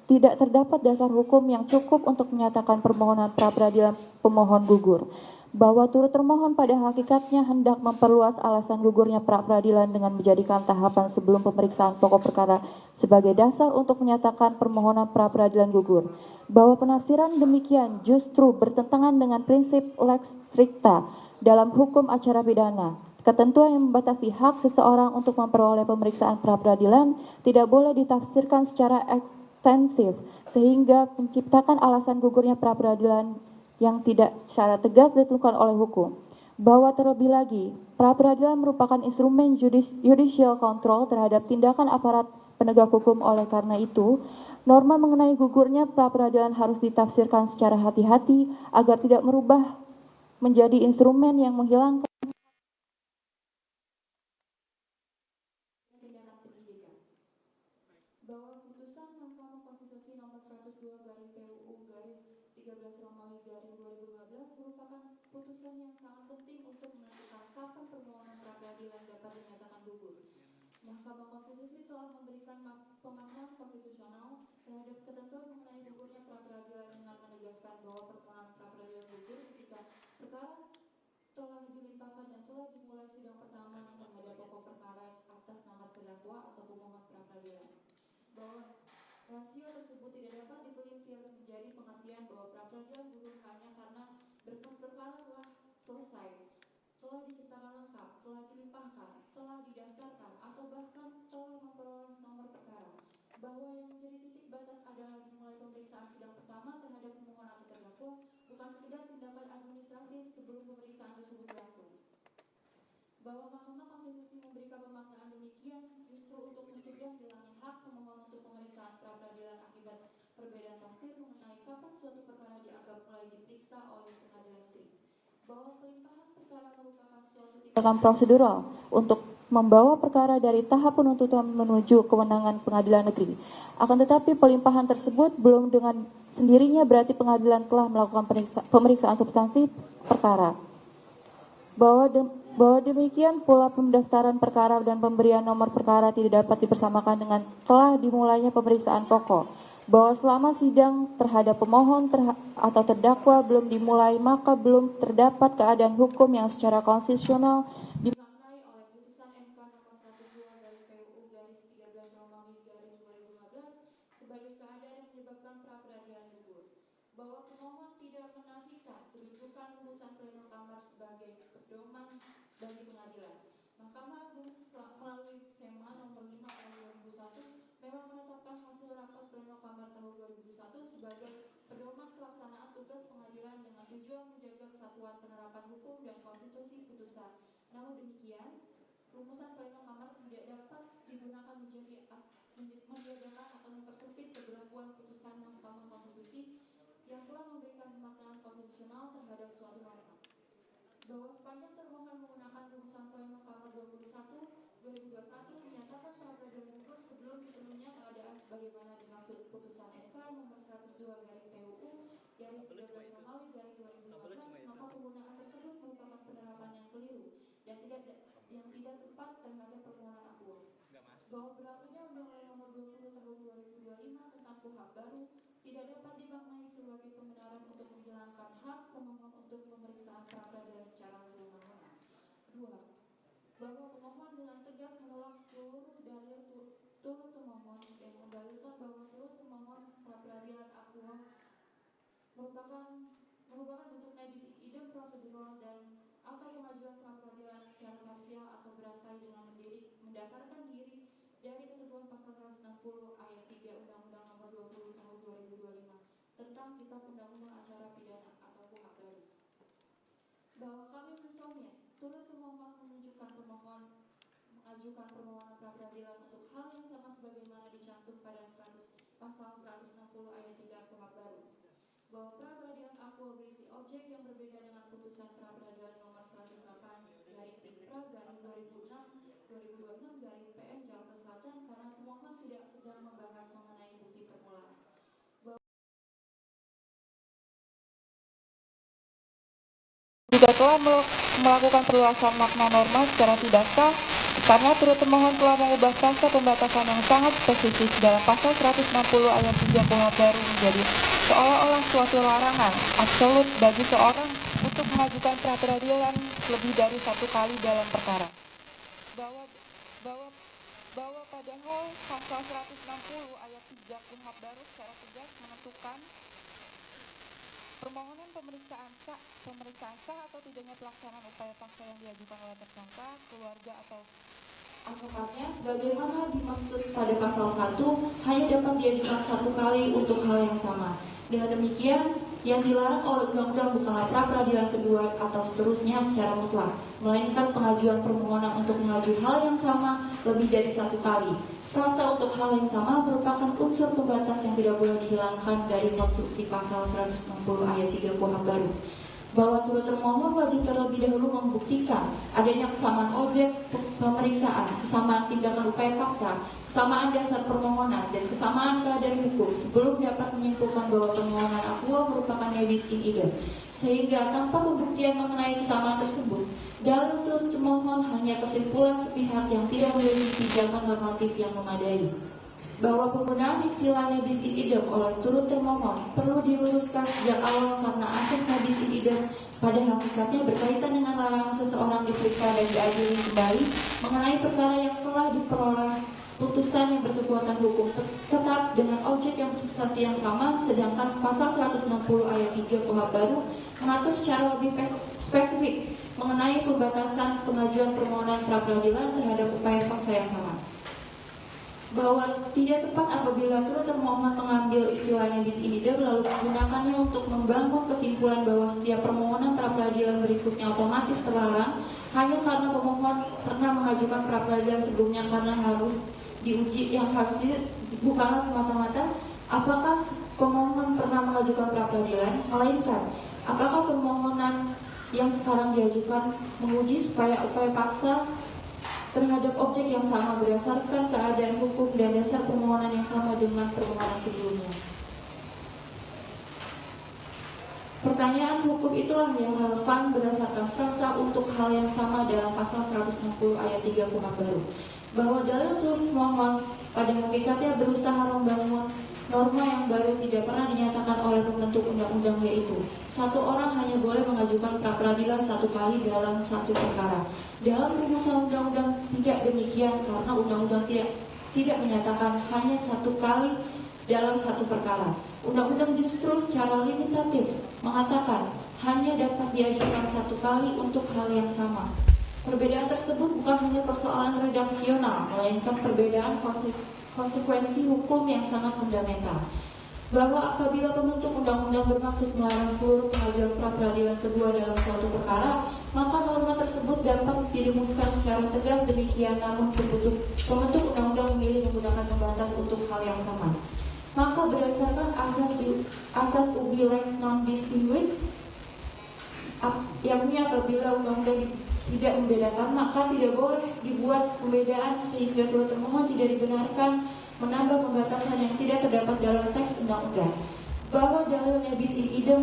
tidak terdapat dasar hukum yang cukup untuk menyatakan permohonan pra-peradilan pemohon gugur. Bahwa turut termohon pada hakikatnya hendak memperluas alasan gugurnya pra-peradilan dengan menjadikan tahapan sebelum pemeriksaan pokok perkara sebagai dasar untuk menyatakan permohonan pra-peradilan gugur. Bahwa penafsiran demikian justru bertentangan dengan prinsip lex stricta dalam hukum acara pidana. Ketentuan yang membatasi hak seseorang untuk memperoleh pemeriksaan pra-peradilan tidak boleh ditafsirkan secara ekstensif sehingga menciptakan alasan gugurnya pra-peradilan yang tidak secara tegas ditentukan oleh hukum. Bahwa terlebih lagi, pra-peradilan merupakan instrumen judicial control terhadap tindakan aparat penegak hukum. Oleh karena itu, norma mengenai gugurnya pra-peradilan harus ditafsirkan secara hati-hati agar tidak merubah menjadi instrumen yang menghilangkan bahwa putusan Mahkamah Konstitusi Nomor 102 garing PUU garis 13 Romawi garing 2015 merupakan putusan yang sangat penting untuk menentukan kapan permohonan pra-peradilan dapat dinyatakan gugur. Mahkamah Konstitusi telah memberikan pemaknaan konstitusional terhadap ketentuan mengenai gugurnya pra-peradilan dengan menegaskan bahwa permohonan pra-peradilan gugur ketika perkara telah dilimpahkan dan telah dimulai sidang pertama terhadap pokok perkara atas nama terdakwa atau pemohon pra-peradilan. Bahwa rasio tersebut tidak dapat dipelintir menjadi pengertian bahwa pra-peradilan gugur hanya karena berkas perkara telah selesai, telah diciptakan lengkap, telah dilimpahkan, telah didaftarkan, atau bahkan telah memperoleh nomor perkara. Bahwa yang menjadi titik batas adalah dimulai pemeriksaan sidang pertama terhadap pemohon atau terdakwa, bukan sekedar tindakan administratif sebelum pemeriksaan tersebut berlangsung. Bahwa Mahkamah Konstitusi memberikan pemaknaan demikian justru untuk mencegah hilangnya hak pemohon untuk pemeriksaan pra-peradilan akibat perbedaan tafsir mengenai kapan suatu perkara dianggap mulai diperiksa oleh pengadilan negeri. Bahwa pelimpahan perkara merupakan suatu tindakan prosedural untuk membawa perkara dari tahap penuntutan menuju kewenangan pengadilan negeri. Akan tetapi pelimpahan tersebut belum dengan sendirinya berarti pengadilan telah melakukan pemeriksaan substansi perkara. Bahwa demikian pula pendaftaran perkara dan pemberian nomor perkara tidak dapat dipersamakan dengan telah dimulainya pemeriksaan pokok. Bahwa selama sidang terhadap pemohon atau terdakwa belum dimulai, maka belum terdapat keadaan hukum yang secara konstitusional dimaknai oleh putusan MK nomor 102 dari PUU garis 13 Romawi garis 2015 sebagai keadaan yang menyebabkan pra-peradilan gugur. Bahwa pemohon tidak menafikan kedudukan rumusan pleno kamar sebagai pedoman bagi pengadilan. Mahkamah Agung melalui SEMA nomor 5 tahun 2001 memang menetapkan hasil rapat pleno kamar tahun 2001 sebagai pedoman pelaksanaan tugas pengadilan dengan tujuan menjaga kesatuan penerapan hukum dan konstitusi putusan. Namun demikian, rumusan pleno kamar tidak dapat digunakan menjadikan atau mempersempit keberlakuan putusan Mahkamah Konstitusi yang telah memberikan pemaknaan konstitusional terhadap suatu norma. Bahwa sepanjang termohon menggunakan rumusan pleno kamar 21/2021 menyatakan pra-peradilan gugur sebelum dipenuhinya keadaan sebagaimana dimaksud putusan MK nomor 102 garis PUU garis 13 Romawi garis 2015, maka penggunaan tersebut merupakan penerapan yang keliru dan tidak tepat terhadap permohonan akuo. Bahwa berlakunya Undang-Undang nomor 20 tahun 2025 tentang KUHP baru tidak dapat dimaknai sebagai kebenaran untuk menghilangkan hak pemohon untuk pemeriksaan pra-peradilan secara semena-mena. 2. Bahwa pemohon dengan tegas menolak seluruh dalil turut pemohon dan mendalilkan bahwa turut pemohon pra-peradilan akuo merupakan bentuk nebis idem prosedural dan atau pengajuan pra-peradilan secara parsial atau berantai dengan mendasarkan diri dari ketentuan pasal 160 ayat 3 Undang-Undang nomor 20 tahun 2025 tentang Kitab Undang-Undang Acara Pidana atau KUHP baru. Bahwa kami mensomnya turut pemohon mengajukan permohonan pra-peradilan untuk hal yang sama sebagaimana dicantum pada pasal 160 ayat 3 KUHP baru. Bahwa pra-peradilan akuo berisi objek yang berbeda dengan putusan pra-peradilan nomor 108 garing Tipra garing 2026 garing PN Jakarta Selatan karena pemohon tidak sedang membahas mengenai bukti permulaan. Juga telah melakukan perluasan makna norma secara tidak sah karena turut pemohon telah mengubah frasa pembatasan yang sangat spesifik dalam pasal 160 ayat 3 KUHP baru menjadi seolah-olah suatu larangan absolut bagi seorang untuk mengajukan pra-peradilan lebih dari satu kali dalam perkara. Bahwa padahal pasal 160 ayat 3 KUHP baru secara tegas menentukan permohonan pemeriksaan sah atau tidaknya pelaksanaan upaya paksa yang diajukan oleh tersangka, keluarga atau advokatnya sebagaimana dimaksud pada pasal 1 hanya dapat diajukan satu kali untuk hal yang sama. Dengan demikian, yang dilarang oleh undang-undang bukanlah pra-peradilan kedua atau seterusnya secara mutlak, melainkan pengajuan permohonan untuk mengajukan hal yang sama lebih dari satu kali. Frasa untuk hal yang sama merupakan unsur pembatas yang tidak boleh dihilangkan dari konstruksi pasal 160 ayat 3 KUHP baru. Bahwa turut termohon wajib terlebih dahulu membuktikan adanya kesamaan objek pemeriksaan, kesamaan tindakan upaya paksa, kesamaan dasar permohonan, dan kesamaan keadaan hukum sebelum dapat menyimpulkan bahwa permohonan akuo merupakan nebis in idem. Sehingga tanpa pembuktian mengenai kesamaan tersebut, dalil turut termohon hanya kesimpulan sepihak yang tidak memiliki pijakan normatif yang memadai. bahwa penggunaan istilah nebis in idem oleh turut termohon perlu diluruskan sejak awal karena asas nebis in idem pada hakikatnya berkaitan dengan larangan seseorang diperiksa dan diadili kembali mengenai perkara yang telah diperoleh putusan yang berkekuatan hukum tetap dengan objek yang substansi yang sama, sedangkan pasal 160 ayat 3 KUHP baru mengatur secara lebih spesifik mengenai pembatasan pengajuan permohonan pra-peradilan terhadap upaya paksa yang sama. Bahwa tidak tepat apabila turut termohon mengambil istilah nebis in idem lalu menggunakannya untuk membangun kesimpulan bahwa setiap permohonan pra-peradilan berikutnya otomatis terlarang hanya karena pemohon pernah mengajukan pra-peradilan sebelumnya karena harus diuji yang harus bukanlah semata-mata apakah pemohon pernah mengajukan pra-peradilan, melainkan apakah permohonan yang sekarang diajukan menguji supaya upaya paksa terhadap objek yang sama berdasarkan keadaan hukum dan dasar permohonan yang sama dengan permohonan sebelumnya. Pertanyaan hukum itulah yang relevan berdasarkan frasa untuk hal yang sama dalam pasal 160 ayat 3 KUHP baru, bahwa dalil turut mohon pada hakikatnya berusaha membangun norma yang baru tidak pernah dinyatakan oleh pembentuk undang-undang, yaitu satu orang hanya boleh mengajukan pra-peradilan satu kali dalam satu perkara. Dalam rumusan undang-undang tidak demikian karena undang-undang tidak menyatakan hanya satu kali dalam satu perkara. Undang-undang justru secara limitatif mengatakan hanya dapat diajukan satu kali untuk hal yang sama. Perbedaan tersebut bukan hanya persoalan redaksional, melainkan perbedaan konsekuensi hukum yang sangat fundamental. Bahwa apabila pembentuk undang-undang bermaksud melarang seluruh pengajuan pra-peradilan kedua dalam suatu perkara, maka norma tersebut dapat dirumuskan secara tegas demikian, namun pembentuk undang-undang memilih menggunakan pembatas untuk hal yang sama. Maka berdasarkan asas ubi lex non distinguit, yakni apabila undang-undang tidak membedakan, maka tidak boleh dibuat pembedaan sehingga turut termohon tidak dibenarkan menambah pembatasan yang tidak terdapat dalam teks undang-undang. Bahwa dalil nebis in idem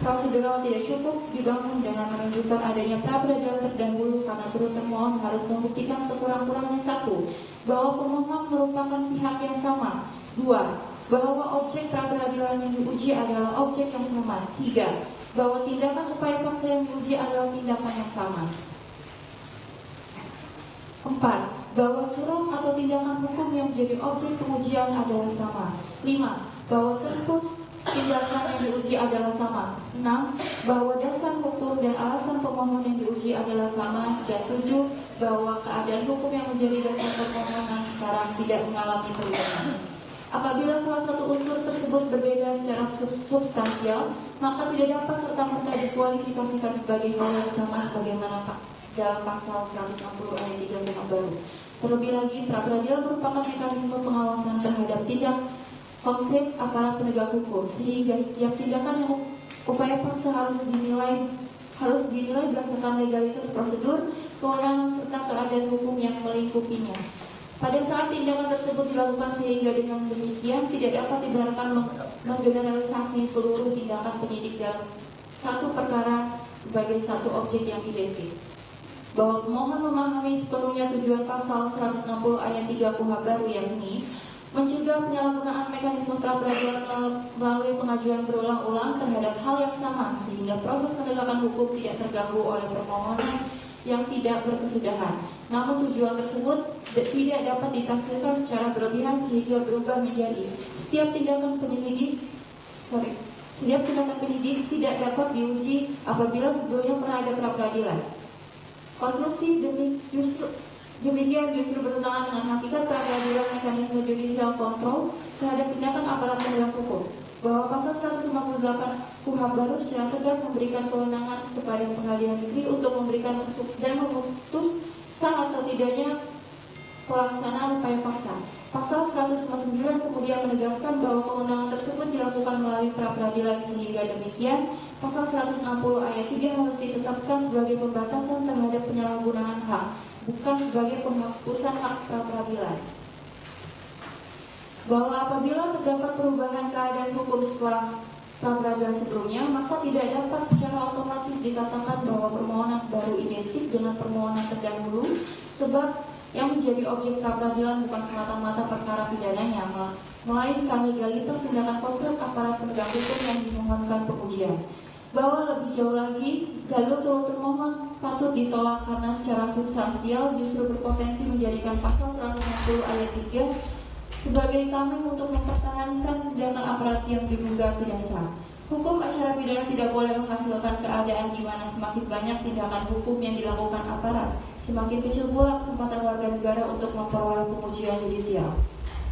prosedural tidak cukup dibangun dengan menunjukkan adanya pra-peradilan terdahulu karena turut termohon harus membuktikan sekurang-kurangnya satu, bahwa pemohon merupakan pihak yang sama. Dua, bahwa objek pra-peradilan yang diuji adalah objek yang sama. Tiga, bahwa tindakan upaya paksa yang diuji adalah tindakan yang sama. 4. Bahwa surat atau tindakan hukum yang menjadi objek pengujian adalah sama. 5. Bahwa terus tindakan yang diuji adalah sama. 6. Bahwa dasar hukum dan alasan pemohon yang diuji adalah sama. Dan 7. Bahwa keadaan hukum yang menjadi dasar permohonan sekarang tidak mengalami perubahan. Apabila salah satu unsur tersebut berbeda secara substansial, maka tidak dapat serta-merta dikualifikasikan sebagai hal yang sama sebagaimana dalam pasal 160 ayat 3 KUHP baru. Terlebih lagi, pra-peradilan merupakan mekanisme pengawasan terhadap tindak konkret aparat penegak hukum, sehingga setiap tindakan yang upaya paksa harus dinilai berdasarkan legalitas prosedur, kewenangan serta keadaan hukum yang melingkupinya. Pada saat tindakan tersebut dilakukan sehingga dengan demikian tidak dapat dibenarkan menggeneralisasi seluruh tindakan penyidik dalam satu perkara sebagai satu objek yang identik. Bahwa pemohon memahami sepenuhnya tujuan pasal 160 ayat 3 KUHP baru yakni mencegah penyalahgunaan mekanisme pra-peradilan melalui pengajuan berulang-ulang terhadap hal yang sama sehingga proses penegakan hukum tidak terganggu oleh permohonan yang tidak berkesudahan. Namun tujuan tersebut tidak dapat ditafsirkan secara berlebihan sehingga berubah menjadi setiap tindakan penyidik tidak dapat diuji apabila sebelumnya pernah ada pra-peradilan. Konstruksi demikian justru bertentangan dengan hakikat pra-peradilan mekanisme judicial control terhadap tindakan aparat penegak hukum. Bahwa pasal 158 KUHP baru secara tegas memberikan kewenangan kepada pengadilan negeri untuk memberikan dan memutus sah atau tidaknya pelaksanaan upaya paksa. Pasal 159 kemudian menegaskan bahwa kewenangan tersebut dilakukan melalui pra-peradilan sehingga demikian pasal 160 ayat 3 harus ditetapkan sebagai pembatasan terhadap penyalahgunaan hak, bukan sebagai penghapusan hak pra-peradilan. Bahwa apabila terdapat perubahan keadaan hukum setelah pra-peradilan sebelumnya, maka tidak dapat secara otomatis dikatakan bahwa permohonan baru identik dengan permohonan terdahulu, sebab yang menjadi objek pra-peradilan bukan semata-mata perkara pidananya, melainkan legalitas tindakan konkret aparat penegak hukum yang dimohonkan pengujian. Bahwa lebih jauh lagi, dalil turut termohon patut ditolak karena secara substansial justru berpotensi menjadikan pasal 160 ayat 3 sebagai tameng untuk mempertahankan tindakan aparat yang diduga tidak sah. Hukum acara pidana tidak boleh menghasilkan keadaan di mana semakin banyak tindakan hukum yang dilakukan aparat, semakin kecil pula kesempatan warga negara untuk memperoleh pengujian yudisial.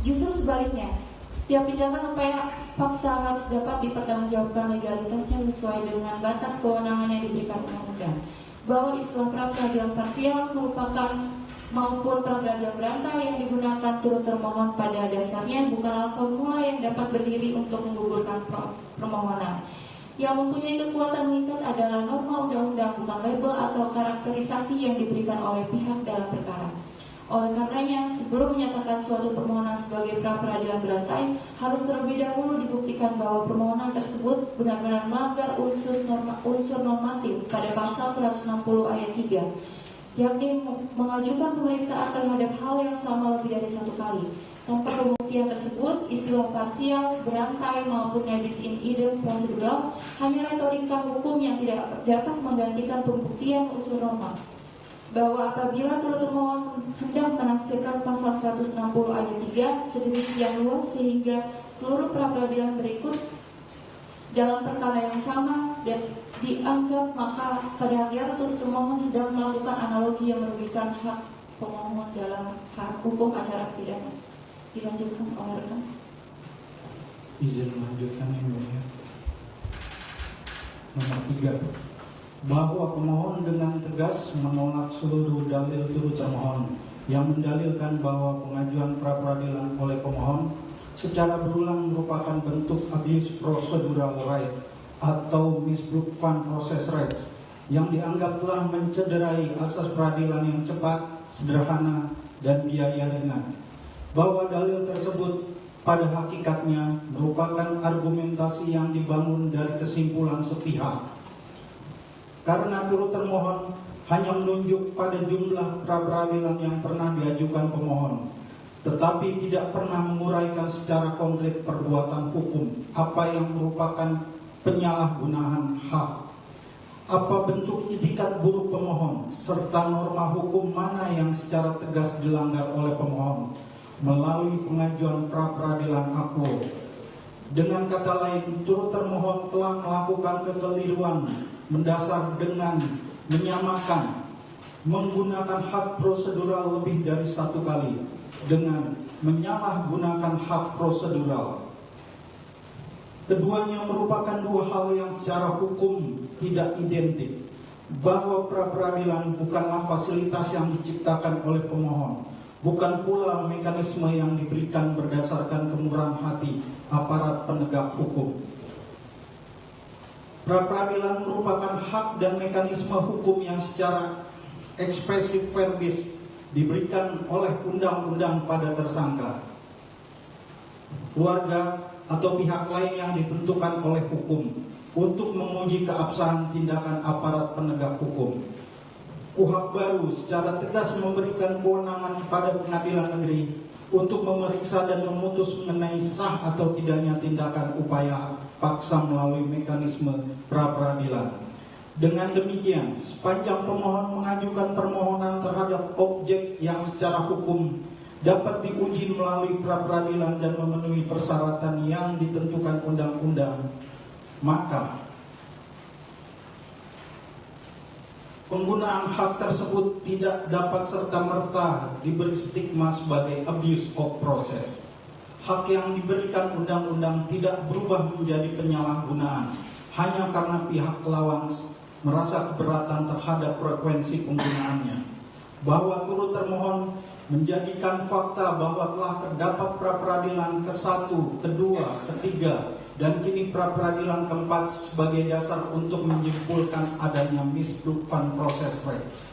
Justru sebaliknya, setiap tindakan upaya paksa harus dapat dipertanggungjawabkan legalitasnya sesuai dengan batas kewenangan yang diberikan undang-undang. Bahwa istilah pra-peradilan parsial merupakan maupun pra-peradilan berantai yang digunakan turut termohon pada dasarnya bukanlah formula yang dapat berdiri untuk menggugurkan permohonan. Yang mempunyai kekuatan mengikat adalah norma undang-undang, bukan label atau karakterisasi yang diberikan oleh pihak dalam perkara. Oleh karenanya, sebelum menyatakan suatu permohonan sebagai pra-peradilan berantai, harus terlebih dahulu dibuktikan bahwa permohonan tersebut benar-benar melanggar unsur normatif pada pasal 160 ayat 3, yakni mengajukan pemeriksaan terhadap hal yang sama lebih dari satu kali. Tanpa pembuktian tersebut, istilah parsial, berantai maupun nebis in idem prosedural hanya retorika hukum yang tidak dapat menggantikan pembuktian unsur norma. Bahwa apabila turut termohon hendak menafsirkan pasal 160 ayat 3 sedemikian luas sehingga seluruh pra-peradilan berikut dalam perkara yang sama dan dianggap, maka pada akhirnya turut termohon sedang melakukan analogi yang merugikan hak pemohon dalam hak hukum acara pidana. Dilanjutkan oleh rekan. Izin melanjutkan yang mulia. Nomor 3, bahwa pemohon dengan tegas menolak seluruh dalil turut termohon yang mendalilkan bahwa pengajuan pra-peradilan oleh pemohon secara berulang merupakan bentuk abuse procedural right atau misbrukan proses rights yang dianggap telah mencederai asas peradilan yang cepat, sederhana, dan biaya ringan. Bahwa dalil tersebut pada hakikatnya merupakan argumentasi yang dibangun dari kesimpulan sepihak. Karena turut termohon hanya menunjuk pada jumlah pra-peradilan yang pernah diajukan pemohon, tetapi tidak pernah menguraikan secara konkret perbuatan hukum apa yang merupakan penyalahgunaan hak, apa bentuk itikat buruk pemohon, serta norma hukum mana yang secara tegas dilanggar oleh pemohon melalui pengajuan pra-peradilan APO. Dengan kata lain, turut termohon telah melakukan kekeliruan mendasar dengan menyamakan menggunakan hak prosedural lebih dari satu kali dengan menyalahgunakan hak prosedural. Keduanya merupakan dua hal yang secara hukum tidak identik. Bahwa pra-peradilan bukanlah fasilitas yang diciptakan oleh pemohon, bukan pula mekanisme yang diberikan berdasarkan kemurahan hati aparat penegak hukum. Pra-peradilan merupakan hak dan mekanisme hukum yang secara ekspresif verbis diberikan oleh undang-undang pada tersangka, keluarga, atau pihak lain yang ditentukan oleh hukum untuk menguji keabsahan tindakan aparat penegak hukum. KUHP baru secara tegas memberikan kewenangan kepada pengadilan negeri untuk memeriksa dan memutus mengenai sah atau tidaknya tindakan upaya paksa melalui mekanisme pra-peradilan. Dengan demikian, sepanjang pemohon mengajukan permohonan terhadap objek yang secara hukum dapat diuji melalui pra-peradilan dan memenuhi persyaratan yang ditentukan undang-undang, maka penggunaan hak tersebut tidak dapat serta-merta diberi stigma sebagai abuse of process. Hak yang diberikan undang-undang tidak berubah menjadi penyalahgunaan hanya karena pihak lawan merasa keberatan terhadap frekuensi penggunaannya. Bahwa turut termohon menjadikan fakta bahwa telah terdapat pra-peradilan ke-1, ke-2, ke-3, dan kini pra-peradilan ke-4 sebagai dasar untuk menyimpulkan adanya misbrukan proses rights.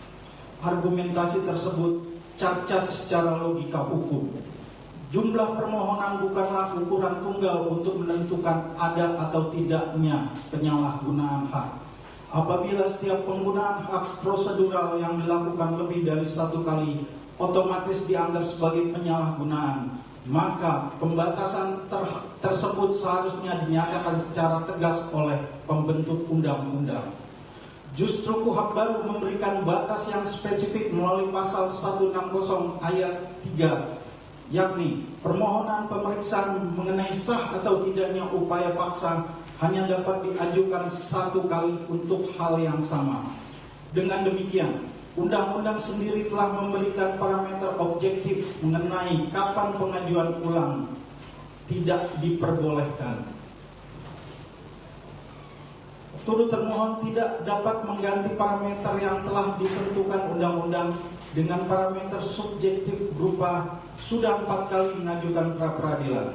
Argumentasi tersebut cacat secara logika hukum. Jumlah permohonan bukanlah ukuran tunggal untuk menentukan ada atau tidaknya penyalahgunaan hak. Apabila setiap penggunaan hak prosedural yang dilakukan lebih dari satu kali otomatis dianggap sebagai penyalahgunaan, maka pembatasan tersebut seharusnya dinyatakan secara tegas oleh pembentuk undang-undang. Justru KUHP baru memberikan batas yang spesifik melalui pasal 160 ayat 3, yakni permohonan pemeriksaan mengenai sah atau tidaknya upaya paksa hanya dapat diajukan satu kali untuk hal yang sama. Dengan demikian, undang-undang sendiri telah memberikan parameter objektif mengenai kapan pengajuan ulang tidak diperbolehkan. Turut termohon tidak dapat mengganti parameter yang telah ditentukan undang-undang dengan parameter subjektif berupa sudah 4 kali mengajukan pra-peradilan.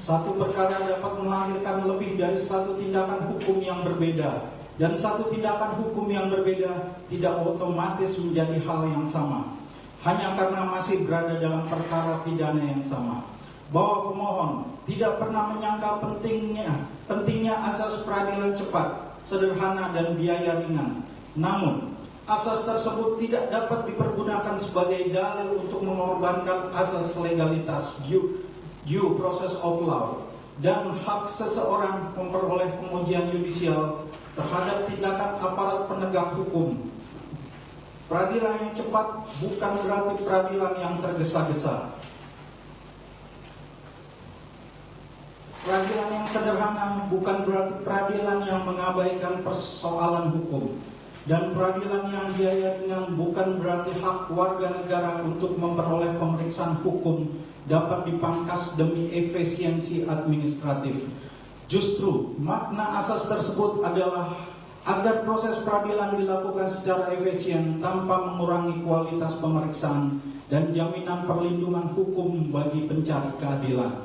Satu perkara dapat melahirkan lebih dari satu tindakan hukum yang berbeda, dan satu tindakan hukum yang berbeda tidak otomatis menjadi hal yang sama, hanya karena masih berada dalam perkara pidana yang sama. Bahwa pemohon tidak pernah menyangka pentingnya asas peradilan cepat, sederhana, dan biaya ringan. Namun, asas tersebut tidak dapat dipergunakan sebagai dalil untuk mengorbankan asas legalitas, due process of law, dan hak seseorang memperoleh pengujian yudisial terhadap tindakan aparat penegak hukum. Peradilan yang cepat bukan berarti peradilan yang tergesa-gesa. Peradilan yang sederhana bukan berarti peradilan yang mengabaikan persoalan hukum. Dan peradilan yang biaya ringan bukan berarti hak warga negara untuk memperoleh pemeriksaan hukum dapat dipangkas demi efisiensi administratif. Justru makna asas tersebut adalah agar proses peradilan dilakukan secara efisien tanpa mengurangi kualitas pemeriksaan dan jaminan perlindungan hukum bagi pencari keadilan.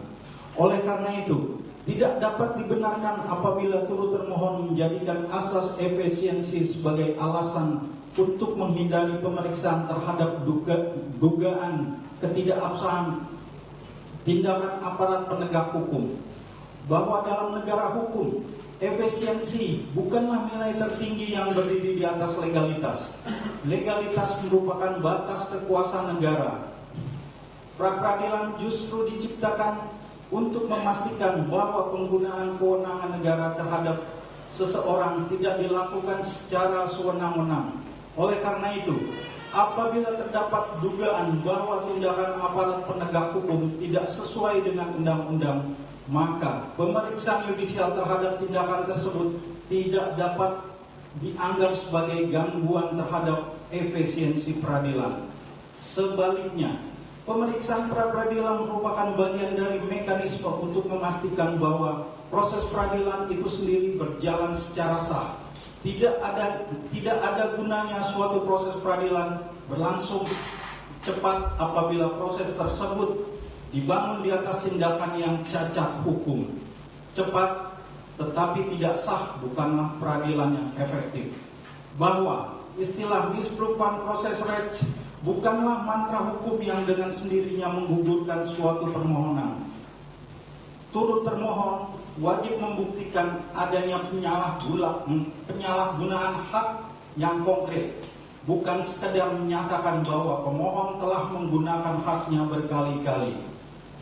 Oleh karena itu, tidak dapat dibenarkan apabila turut termohon menjadikan asas efisiensi sebagai alasan untuk menghindari pemeriksaan terhadap dugaan ketidakabsahan tindakan aparat penegak hukum. Bahwa dalam negara hukum, efisiensi bukanlah nilai tertinggi yang berdiri di atas legalitas. Legalitas merupakan batas kekuasaan negara. Pra-peradilan justru diciptakan untuk memastikan bahwa penggunaan kewenangan negara terhadap seseorang tidak dilakukan secara sewenang-wenang. Oleh karena itu, apabila terdapat dugaan bahwa tindakan aparat penegak hukum tidak sesuai dengan undang-undang, maka pemeriksaan yudisial terhadap tindakan tersebut tidak dapat dianggap sebagai gangguan terhadap efisiensi peradilan. Sebaliknya, pemeriksaan pra-peradilan merupakan bagian dari mekanisme untuk memastikan bahwa proses peradilan itu sendiri berjalan secara sah. Tidak ada gunanya suatu proses peradilan berlangsung cepat apabila proses tersebut dibangun di atas tindakan yang cacat hukum. Cepat tetapi tidak sah bukanlah peradilan yang efektif. Bahwa istilah misproven process rate bukanlah mantra hukum yang dengan sendirinya menggugurkan suatu permohonan. Turut termohon wajib membuktikan adanya penyalahgunaan hak yang konkret, bukan sekedar menyatakan bahwa pemohon telah menggunakan haknya berkali-kali.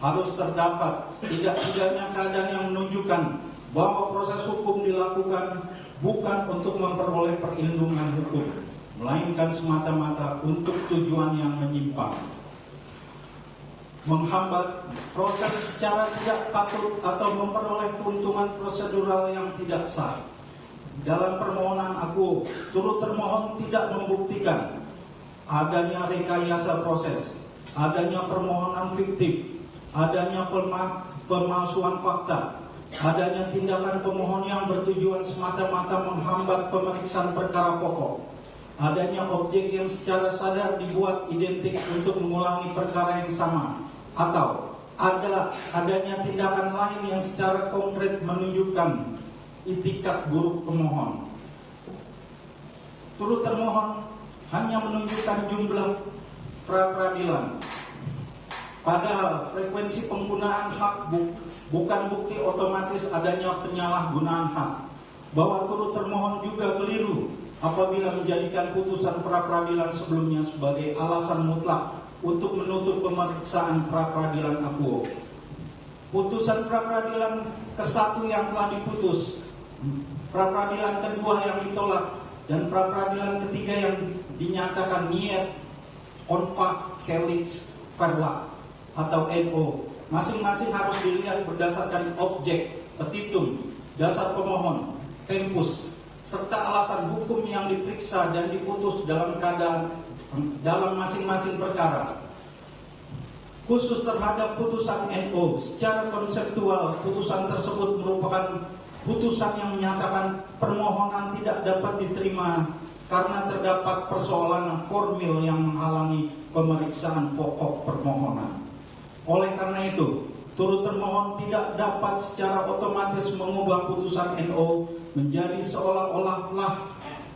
Harus terdapat setidak-tidaknya keadaan yang menunjukkan bahwa proses hukum dilakukan bukan untuk memperoleh perlindungan hukum, melainkan semata-mata untuk tujuan yang menyimpang, menghambat proses secara tidak patut atau memperoleh keuntungan prosedural yang tidak sah. Dalam permohonan aku, turut termohon tidak membuktikan adanya rekayasa proses, adanya permohonan fiktif, adanya pemalsuan fakta, adanya tindakan pemohon yang bertujuan semata-mata menghambat pemeriksaan perkara pokok, adanya objek yang secara sadar dibuat identik untuk mengulangi perkara yang sama, atau adanya tindakan lain yang secara konkret menunjukkan itikat buruk pemohon. Turut termohon hanya menunjukkan jumlah pra-peradilan, padahal frekuensi penggunaan hak bukan bukti otomatis adanya penyalahgunaan hak. Bahwa turut termohon juga keliru apabila menjadikan putusan pra-peradilan sebelumnya sebagai alasan mutlak untuk menutup pemeriksaan pra-peradilan akuo. Putusan pra-peradilan ke-1 yang telah diputus, pra-peradilan kedua yang ditolak, dan pra-peradilan ketiga yang dinyatakan niet onfak kelix verla atau NO, masing-masing harus dilihat berdasarkan objek, petitum, dasar pemohon, tempus, serta alasan hukum yang diperiksa dan diputus dalam masing-masing perkara. Khusus terhadap putusan NO, secara konseptual putusan tersebut merupakan putusan yang menyatakan permohonan tidak dapat diterima karena terdapat persoalan formil yang menghalangi pemeriksaan pokok permohonan. Oleh karena itu, turut termohon tidak dapat secara otomatis mengubah putusan NO menjadi seolah-olah telah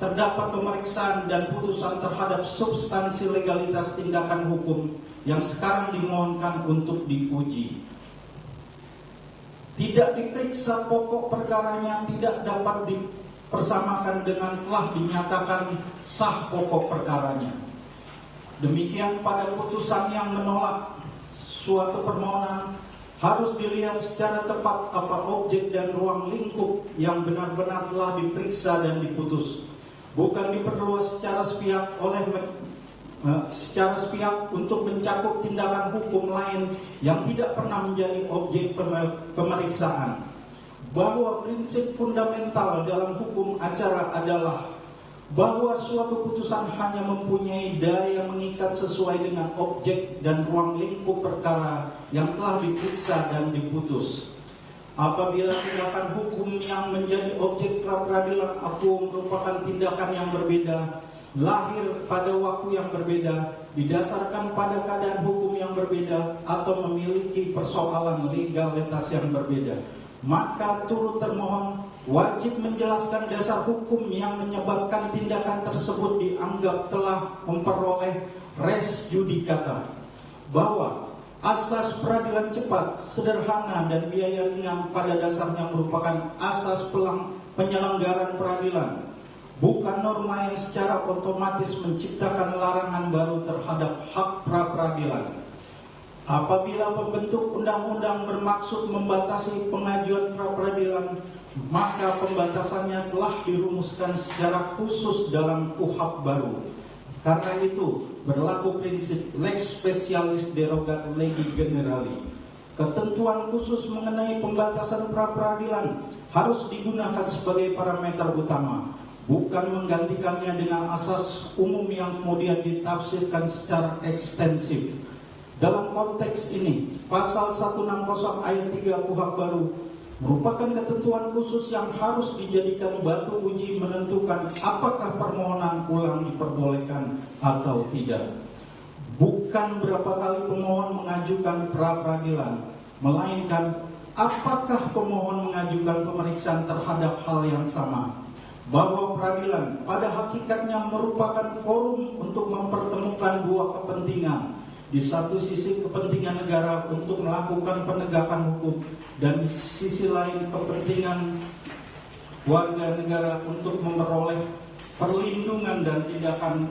terdapat pemeriksaan dan putusan terhadap substansi legalitas tindakan hukum yang sekarang dimohonkan untuk diuji. Tidak diperiksa pokok perkaranya tidak dapat dipersamakan dengan telah dinyatakan sah pokok perkaranya. Demikian pada putusan yang menolak suatu permohonan harus dilihat secara tepat apa objek dan ruang lingkup yang benar-benar telah diperiksa dan diputus, bukan diperluas secara sepihak untuk mencakup tindakan hukum lain yang tidak pernah menjadi objek pemeriksaan. Bahwa prinsip fundamental dalam hukum acara adalah bahwa suatu putusan hanya mempunyai daya mengikat sesuai dengan objek dan ruang lingkup perkara yang telah diperiksa dan diputus. Apabila tindakan hukum yang menjadi objek pra-peradilan akuo merupakan tindakan yang berbeda, lahir pada waktu yang berbeda, didasarkan pada keadaan hukum yang berbeda, atau memiliki persoalan legalitas yang berbeda, maka turut termohon wajib menjelaskan dasar hukum yang menyebabkan tindakan tersebut dianggap telah memperoleh res judicata, bahwa asas peradilan cepat, sederhana, dan biaya ringan pada dasarnya merupakan asas penyelenggaraan peradilan, bukan norma yang secara otomatis menciptakan larangan baru terhadap hak pra-peradilan. Apabila pembentuk undang-undang bermaksud membatasi pengajuan pra-peradilan, maka pembatasannya telah dirumuskan secara khusus dalam KUHP baru. Karena itu, berlaku prinsip lex specialis derogat legi generali. Ketentuan khusus mengenai pembatasan pra-peradilan harus digunakan sebagai parameter utama, bukan menggantikannya dengan asas umum yang kemudian ditafsirkan secara ekstensif. Dalam konteks ini, pasal 160 ayat 3 KUHP baru merupakan ketentuan khusus yang harus dijadikan batu uji menentukan apakah permohonan ulang diperbolehkan atau tidak. Bukan berapa kali pemohon mengajukan pra-peradilan, melainkan apakah pemohon mengajukan pemeriksaan terhadap hal yang sama. Bahwa peradilan pada hakikatnya merupakan forum untuk mempertemukan dua kepentingan. Di satu sisi kepentingan negara untuk melakukan penegakan hukum, dan di sisi lain kepentingan warga negara untuk memperoleh perlindungan dan tindakan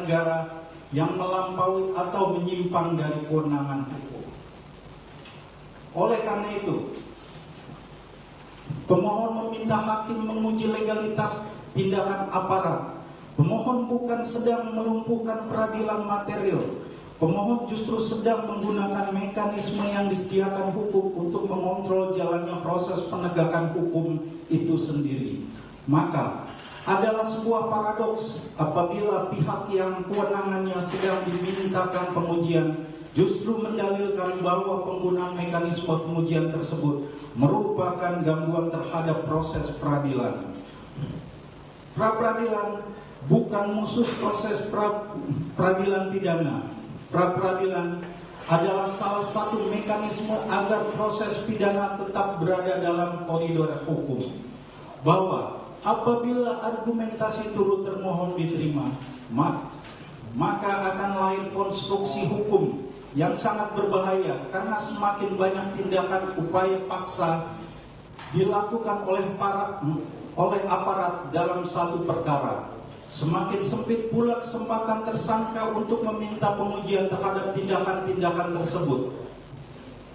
negara yang melampaui atau menyimpang dari kewenangan hukum. Oleh karena itu, pemohon meminta hakim menguji legalitas tindakan aparat. Pemohon bukan sedang melumpuhkan peradilan material. Pemohon justru sedang menggunakan mekanisme yang disediakan hukum untuk mengontrol jalannya proses penegakan hukum itu sendiri. Maka, adalah sebuah paradoks apabila pihak yang kewenangannya sedang dimintakan pengujian justru mendalilkan bahwa penggunaan mekanisme pengujian tersebut merupakan gangguan terhadap proses peradilan. Pra-peradilan bukan musuh proses peradilan pidana. Pra-peradilan adalah salah satu mekanisme agar proses pidana tetap berada dalam koridor hukum. Bahwa apabila argumentasi turut termohon diterima, maka akan lahir konstruksi hukum yang sangat berbahaya, karena semakin banyak tindakan upaya paksa dilakukan oleh aparat dalam satu perkara, semakin sempit pula kesempatan tersangka untuk meminta pengujian terhadap tindakan-tindakan tersebut.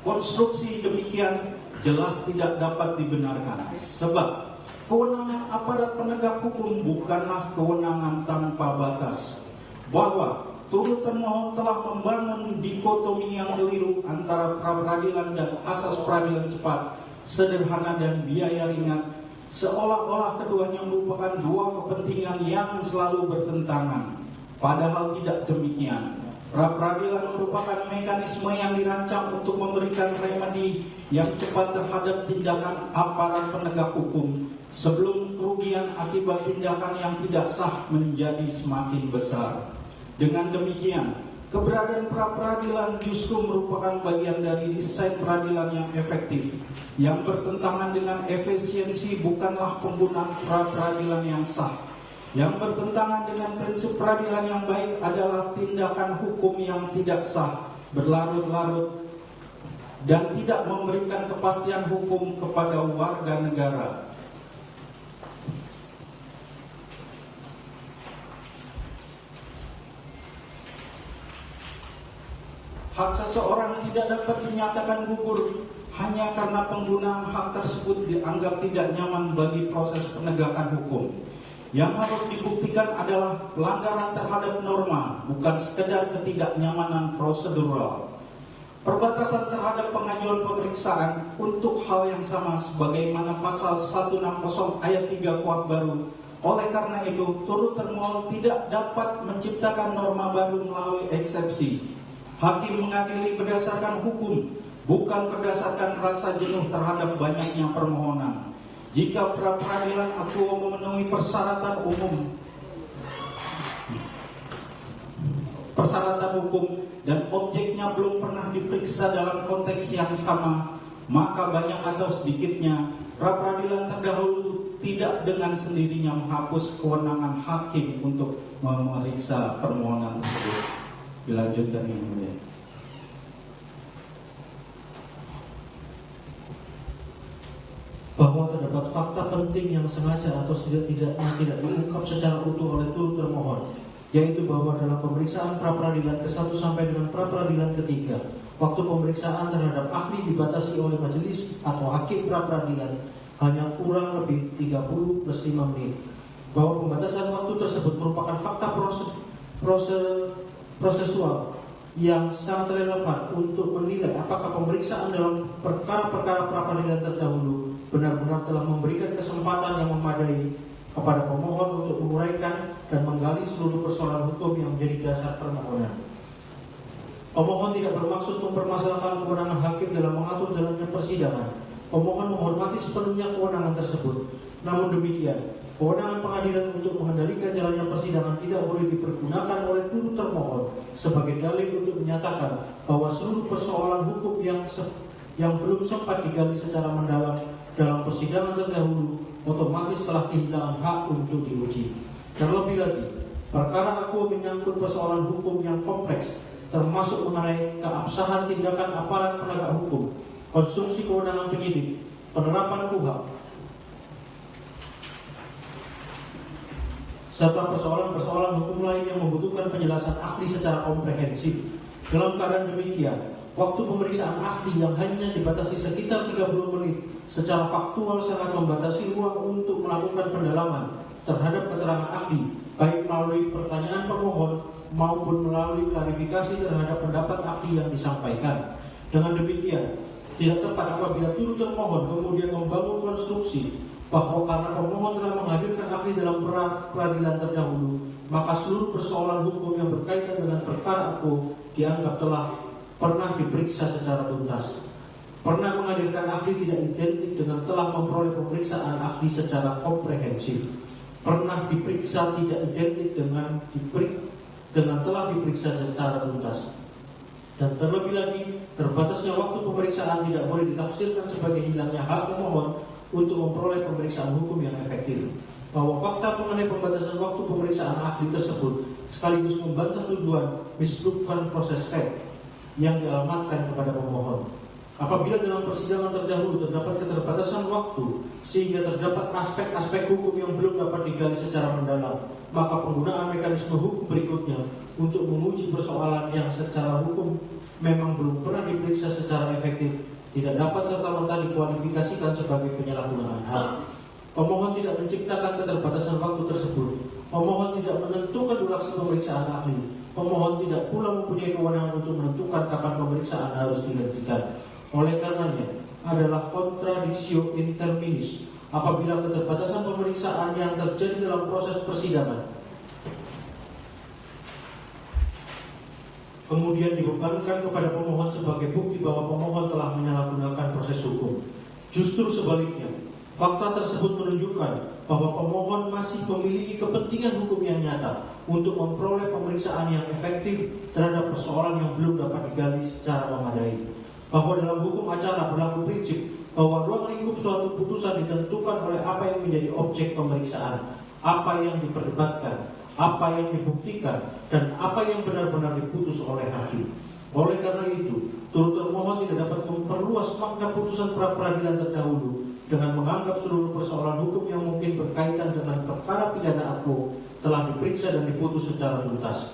Konstruksi demikian jelas tidak dapat dibenarkan, sebab kewenangan aparat penegak hukum bukanlah kewenangan tanpa batas. Bahwa turut termohon telah membangun dikotomi yang keliru antara pra-peradilan dan asas peradilan cepat, sederhana dan biaya ringan, seolah-olah keduanya merupakan dua kepentingan yang selalu bertentangan. Padahal tidak demikian. Pra-peradilan merupakan mekanisme yang dirancang untuk memberikan remedi yang cepat terhadap tindakan aparat penegak hukum sebelum kerugian akibat tindakan yang tidak sah menjadi semakin besar. Dengan demikian, keberadaan pra-peradilan justru merupakan bagian dari desain peradilan yang efektif. Yang bertentangan dengan efisiensi bukanlah penggunaan pra-peradilan yang sah. Yang bertentangan dengan prinsip peradilan yang baik adalah tindakan hukum yang tidak sah, berlarut-larut, dan tidak memberikan kepastian hukum kepada warga negara. Hak seseorang tidak dapat dinyatakan gugur hanya karena penggunaan hak tersebut dianggap tidak nyaman bagi proses penegakan hukum. Yang harus dibuktikan adalah pelanggaran terhadap norma, bukan sekedar ketidaknyamanan prosedural. Perbatasan terhadap pengajuan pemeriksaan untuk hal yang sama sebagaimana pasal 160 ayat 3 KUHP baru. Oleh karena itu, turut termohon tidak dapat menciptakan norma baru melalui eksepsi. Hakim mengadili berdasarkan hukum, bukan berdasarkan rasa jenuh terhadap banyaknya permohonan. Jika pra-peradilan akuo memenuhi persyaratan hukum dan objeknya belum pernah diperiksa dalam konteks yang sama, maka banyak atau sedikitnya pra-peradilan terdahulu tidak dengan sendirinya menghapus kewenangan hakim untuk memeriksa permohonan tersebut. Dilanjutkan yang mulia. Bahwa terdapat fakta penting yang sengaja atau tidak diungkap secara utuh oleh turut termohon, yaitu bahwa dalam pemeriksaan pra-peradilan ke-1 sampai dengan pra-peradilan ke-3, waktu pemeriksaan terhadap ahli dibatasi oleh majelis atau hakim pra-peradilan hanya kurang lebih 30 plus 5 menit. Bahwa pembatasan waktu tersebut merupakan fakta prosesual yang sangat relevan untuk menilai apakah pemeriksaan dalam perkara-perkara pra-peradilan terdahulu benar-benar telah memberikan kesempatan yang memadai kepada pemohon untuk menguraikan dan menggali seluruh persoalan hukum yang menjadi dasar permohonan. Pemohon tidak bermaksud mempermasalahkan kewenangan hakim dalam mengatur jalannya persidangan. Pemohon menghormati sepenuhnya kewenangan tersebut. Namun demikian, kewenangan pengadilan untuk mengendalikan jalannya persidangan tidak boleh dipergunakan oleh turut termohon sebagai dalil untuk menyatakan bahwa seluruh persoalan hukum yang belum sempat digali secara mendalam dalam persidangan terdahulu otomatis telah kehilangan hak untuk diuji. Terlebih lagi, perkara akuo menyangkut persoalan hukum yang kompleks, termasuk mengenai keabsahan tindakan aparat penegak hukum, konstruksi kewenangan penyidik, penerapan KUHP, serta persoalan-persoalan hukum lain yang membutuhkan penjelasan ahli secara komprehensif. Dalam keadaan demikian, waktu pemeriksaan ahli yang hanya dibatasi sekitar 30 menit secara faktual sangat membatasi ruang untuk melakukan pendalaman terhadap keterangan ahli, baik melalui pertanyaan pemohon maupun melalui klarifikasi terhadap pendapat ahli yang disampaikan. Dengan demikian, tidak tepat apabila turut termohon kemudian membangun konstruksi bahwa karena pemohon telah menghadirkan ahli dalam peradilan terdahulu, maka seluruh persoalan hukum yang berkaitan dengan perkara akuo dianggap telah pernah diperiksa secara tuntas. Pernah menghadirkan ahli tidak identik dengan telah memperoleh pemeriksaan ahli secara komprehensif. Pernah diperiksa tidak identik dengan telah diperiksa secara tuntas. Dan terlebih lagi, terbatasnya waktu pemeriksaan tidak boleh ditafsirkan sebagai hilangnya hak pemohon untuk memperoleh pemeriksaan hukum yang efektif. Bahwa fakta mengenai pembatasan waktu pemeriksaan ahli tersebut sekaligus membantah tuduhan misbrukan proses fact yang dialamatkan kepada pemohon. Apabila dalam persidangan terdahulu terdapat keterbatasan waktu sehingga terdapat aspek-aspek hukum yang belum dapat digali secara mendalam, maka penggunaan mekanisme hukum berikutnya untuk menguji persoalan yang secara hukum memang belum pernah diperiksa secara efektif tidak dapat serta-merta dikualifikasikan sebagai penyalahgunaan hak. Pemohon tidak menciptakan keterbatasan waktu tersebut. Pemohon tidak menentukan durasi pemeriksaan ahli. Pemohon tidak pula mempunyai kewenangan untuk menentukan kapan pemeriksaan harus dihentikan. Oleh karenanya, adalah contradictio in terminis apabila keterbatasan pemeriksaan yang terjadi dalam proses persidangan kemudian dibebankan kepada pemohon sebagai bukti bahwa pemohon telah menyalahgunakan proses hukum. Justru sebaliknya, fakta tersebut menunjukkan bahwa pemohon masih memiliki kepentingan hukum yang nyata untuk memperoleh pemeriksaan yang efektif terhadap persoalan yang belum dapat digali secara memadai. Bahwa dalam hukum acara berlaku prinsip bahwa ruang lingkup suatu putusan ditentukan oleh apa yang menjadi objek pemeriksaan, apa yang diperdebatkan, apa yang dibuktikan, dan apa yang benar-benar diputus oleh hakim. Oleh karena itu, turut termohon tidak dapat memperluas makna putusan pra-peradilan terdahulu dengan menganggap seluruh persoalan hukum yang mungkin berkaitan dengan perkara pidana aku telah diperiksa dan diputus secara tuntas.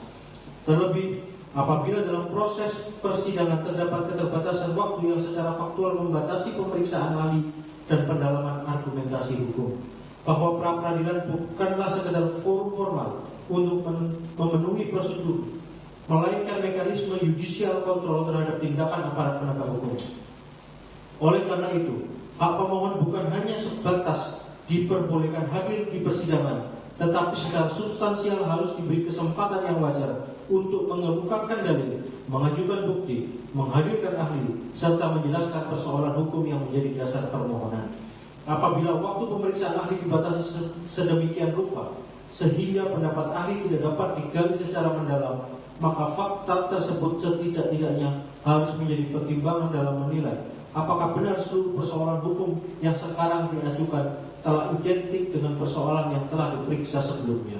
Terlebih, apabila dalam proses persidangan terdapat keterbatasan waktu yang secara faktual membatasi pemeriksaan ahli dan pendalaman argumentasi hukum, bahwa pra-peradilan bukanlah sekedar forum formal untuk memenuhi prosedur, melainkan mekanisme judicial control terhadap tindakan aparat penegak hukum. Oleh karena itu, hak pemohon bukan hanya sebatas diperbolehkan hadir di persidangan, tetapi secara substansial harus diberi kesempatan yang wajar untuk mengemukakan dalil, mengajukan bukti, menghadirkan ahli, serta menjelaskan persoalan hukum yang menjadi dasar permohonan. Apabila waktu pemeriksaan ahli dibatasi sedemikian rupa sehingga pendapat ahli tidak dapat digali secara mendalam, maka fakta tersebut setidak-tidaknya harus menjadi pertimbangan dalam menilai apakah benar seluruh persoalan hukum yang sekarang diajukan telah identik dengan persoalan yang telah diperiksa sebelumnya.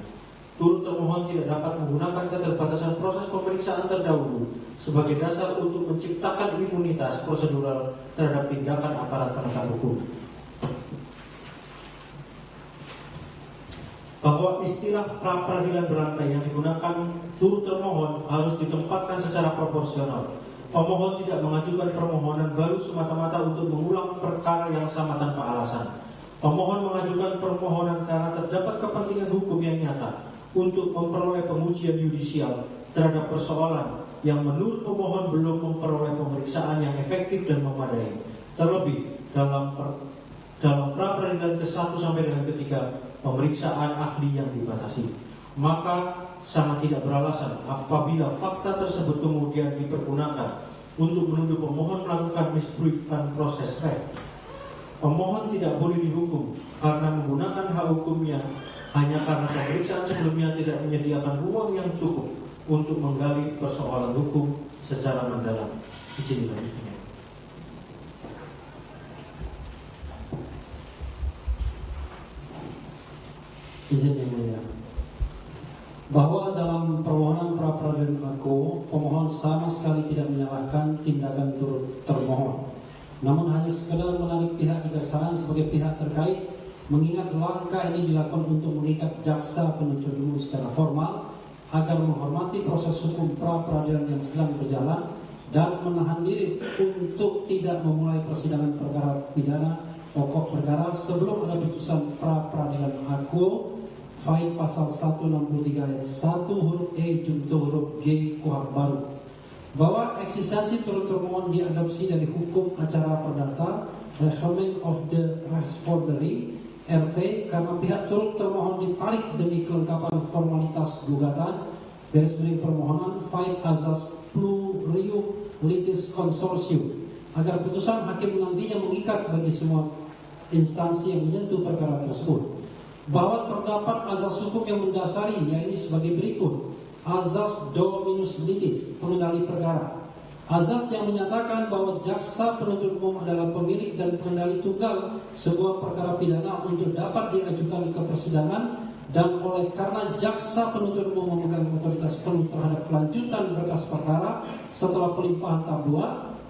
Turut termohon tidak dapat menggunakan keterbatasan proses pemeriksaan terdahulu sebagai dasar untuk menciptakan imunitas prosedural terhadap tindakan aparat penegak hukum. Bahwa istilah pra-peradilan berantai yang digunakan turut termohon harus ditempatkan secara proporsional. Pemohon tidak mengajukan permohonan baru semata-mata untuk mengulang perkara yang sama tanpa alasan. Pemohon mengajukan permohonan karena terdapat kepentingan hukum yang nyata untuk memperoleh pengujian yudisial terhadap persoalan yang menurut pemohon belum memperoleh pemeriksaan yang efektif dan memadai. Terlebih dalam pra-peradilan ke-1 sampai dengan ke-3 pemeriksaan ahli yang dibatasi, maka sangat tidak beralasan apabila fakta tersebut kemudian dipergunakan untuk menuduh pemohon melakukan misbruikan proses rek. Pemohon tidak boleh dihukum karena menggunakan hak hukumnya hanya karena pemeriksaan sebelumnya tidak menyediakan ruang yang cukup untuk menggali persoalan hukum secara mendalam. Izin dilanjutkan. Izin yang mulia, bahwa dalam permohonan pra-peradilan aku, pemohon sama sekali tidak menyalahkan tindakan turut termohon, namun hanya sekedar menarik pihak kejaksaan sebagai pihak terkait, mengingat langkah ini dilakukan untuk mengikat jaksa penuntut umum secara formal agar menghormati proses hukum pra-peradilan yang sedang berjalan dan menahan diri untuk tidak memulai persidangan perkara pidana pokok perkara sebelum ada putusan pra-peradilan aku Faid pasal 163 ayat 1 huruf E junto huruf G KUHP baru, bahwa eksistensi turut termohon diadopsi dari hukum acara perdata Referment of the Respondery RV karena pihak turut termohon ditarik demi kelengkapan formalitas gugatan garis miring permohonan Faid azas plurium litis consortium agar putusan hakim nantinya mengikat bagi semua instansi yang menyentuh perkara tersebut. Bahwa terdapat azas hukum yang mendasari, yaitu sebagai berikut: azas dominus litis, pengendali perkara, azas yang menyatakan bahwa jaksa penuntut umum adalah pemilik dan pengendali tunggal sebuah perkara pidana untuk dapat diajukan ke persidangan, dan oleh karena jaksa penuntut umum memegang otoritas penuh terhadap kelanjutan berkas perkara setelah pelimpahan tahap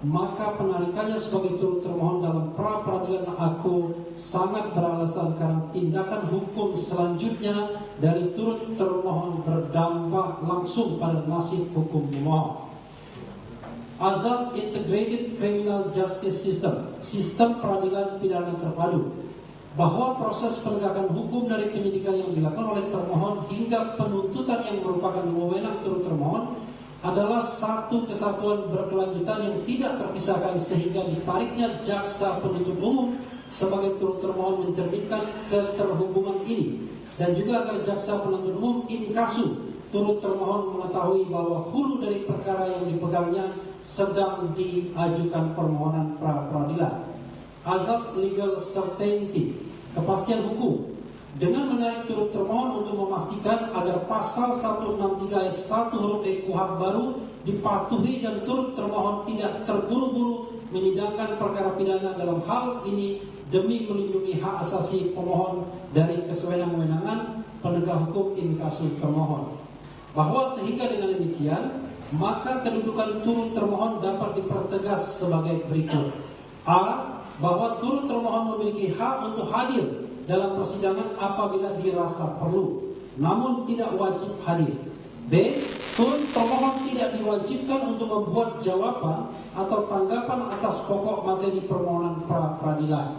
2, maka penarikannya sebagai turut termohon dalam pra peradilan aku sangat beralasan karena tindakan hukum selanjutnya dari turut termohon berdampak langsung pada nasib hukum pemohon. Azas Integrated Criminal Justice System, sistem peradilan pidana terpadu, bahwa proses penegakan hukum dari penyidikan yang dilakukan oleh termohon hingga penuntutan yang merupakan wewenang turut termohon adalah satu kesatuan berkelanjutan yang tidak terpisahkan, sehingga ditariknya jaksa penuntut umum sebagai turut termohon mencerminkan keterhubungan ini, dan juga agar jaksa penuntut umum in casu turut termohon mengetahui bahwa hulu dari perkara yang dipegangnya sedang diajukan permohonan pra peradilan. Azas legal certainty, kepastian hukum, dengan menarik turut termohon untuk memastikan agar pasal 163 ayat 1 huruf E KUHP baru dipatuhi dan turut termohon tidak terburu-buru menyidangkan perkara pidana dalam hal ini demi melindungi hak asasi pemohon dari kesewenang-wenangan penegak hukum in casu termohon. Bahwa sehingga dengan demikian, maka kedudukan turut termohon dapat dipertegas sebagai berikut. A. Bahwa turut termohon memiliki hak untuk hadir dalam persidangan apabila dirasa perlu, namun tidak wajib hadir. B. Turut termohon tidak diwajibkan untuk membuat jawaban atau tanggapan atas pokok materi permohonan pra peradilan.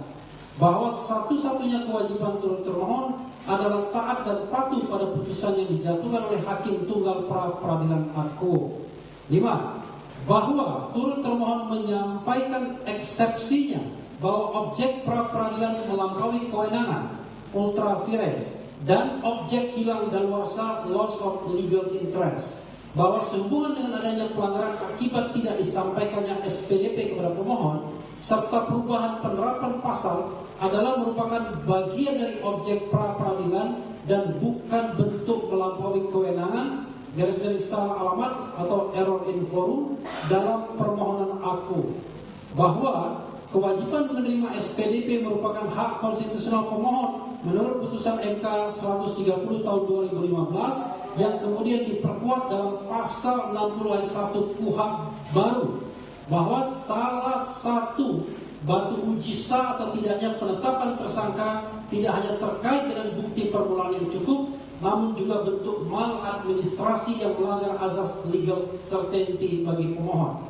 Bahwa satu-satunya kewajiban turut termohon adalah taat dan patuh pada putusan yang dijatuhkan oleh hakim tunggal pra peradilan aku. 5. Bahwa turut termohon menyampaikan eksepsinya bahwa objek pra peradilan melampaui kewenangan ultra vires dan objek hilang daluarsa loss of legal interest, bahwa sehubungan dengan adanya pelanggaran akibat tidak disampaikannya SPDP kepada pemohon serta perubahan penerapan pasal adalah merupakan bagian dari objek pra peradilan dan bukan bentuk melampaui kewenangan garis-garis salah alamat atau error in forum dalam permohonan aku. Bahwa kewajiban menerima SPDP merupakan hak konstitusional pemohon menurut putusan MK 130 tahun 2015 yang kemudian diperkuat dalam pasal 60 ayat 1 KUHP baru, bahwa salah satu batu uji sah atau tidaknya penetapan tersangka tidak hanya terkait dengan bukti permulaan yang cukup, namun juga bentuk maladministrasi yang melanggar azas legal certainty bagi pemohon.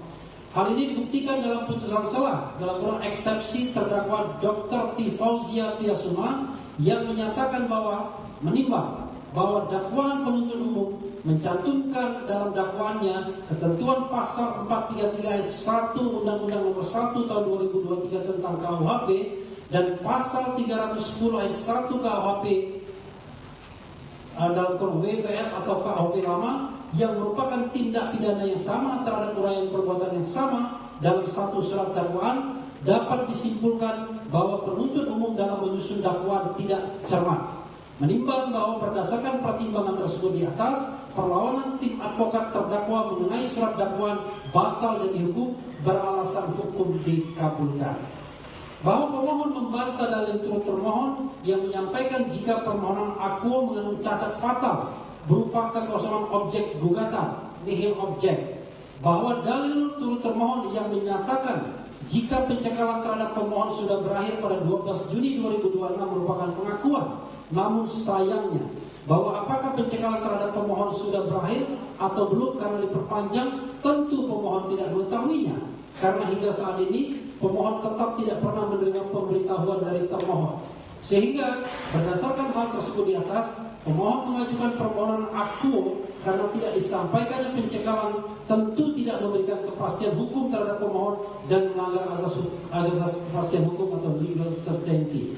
Hal ini dibuktikan dalam putusan selah dalam kurung eksepsi terdakwa Dr. T. Fauzia Tiasuma yang menyatakan bahwa menimbang bahwa dakwaan penuntut umum mencantumkan dalam dakwaannya ketentuan pasal 433 ayat 1 Undang-Undang Nomor 1 Tahun 2023 tentang KUHP dan pasal 310 ayat 1 KUHP dalam kurung WPS atau KUHP lama yang merupakan tindak pidana yang sama terhadap uraian perbuatan yang sama dalam satu surat dakwaan, dapat disimpulkan bahwa penuntut umum dalam menyusun dakwaan tidak cermat. Menimbang bahwa berdasarkan pertimbangan tersebut di atas, perlawanan tim advokat terdakwa mengenai surat dakwaan batal demi hukum beralasan hukum dikabulkan. Bahwa pemohon membantah dalil turut termohon yang menyampaikan jika permohonan akuo mengandung cacat fatal berupa kekosongan objek gugatan, nihil objek. Bahwa dalil turut termohon yang menyatakan jika pencekalan terhadap pemohon sudah berakhir pada 12 Juni 2026 merupakan pengakuan, namun sayangnya bahwa apakah pencekalan terhadap pemohon sudah berakhir atau belum karena diperpanjang, tentu pemohon tidak mengetahuinya, karena hingga saat ini pemohon tetap tidak pernah menerima pemberitahuan dari termohon. Sehingga berdasarkan hal tersebut di atas, pemohon mengajukan permohonan akuo karena tidak disampaikannya pencekalan tentu tidak memberikan kepastian hukum terhadap pemohon dan melanggar azas kepastian hukum atau legal certainty.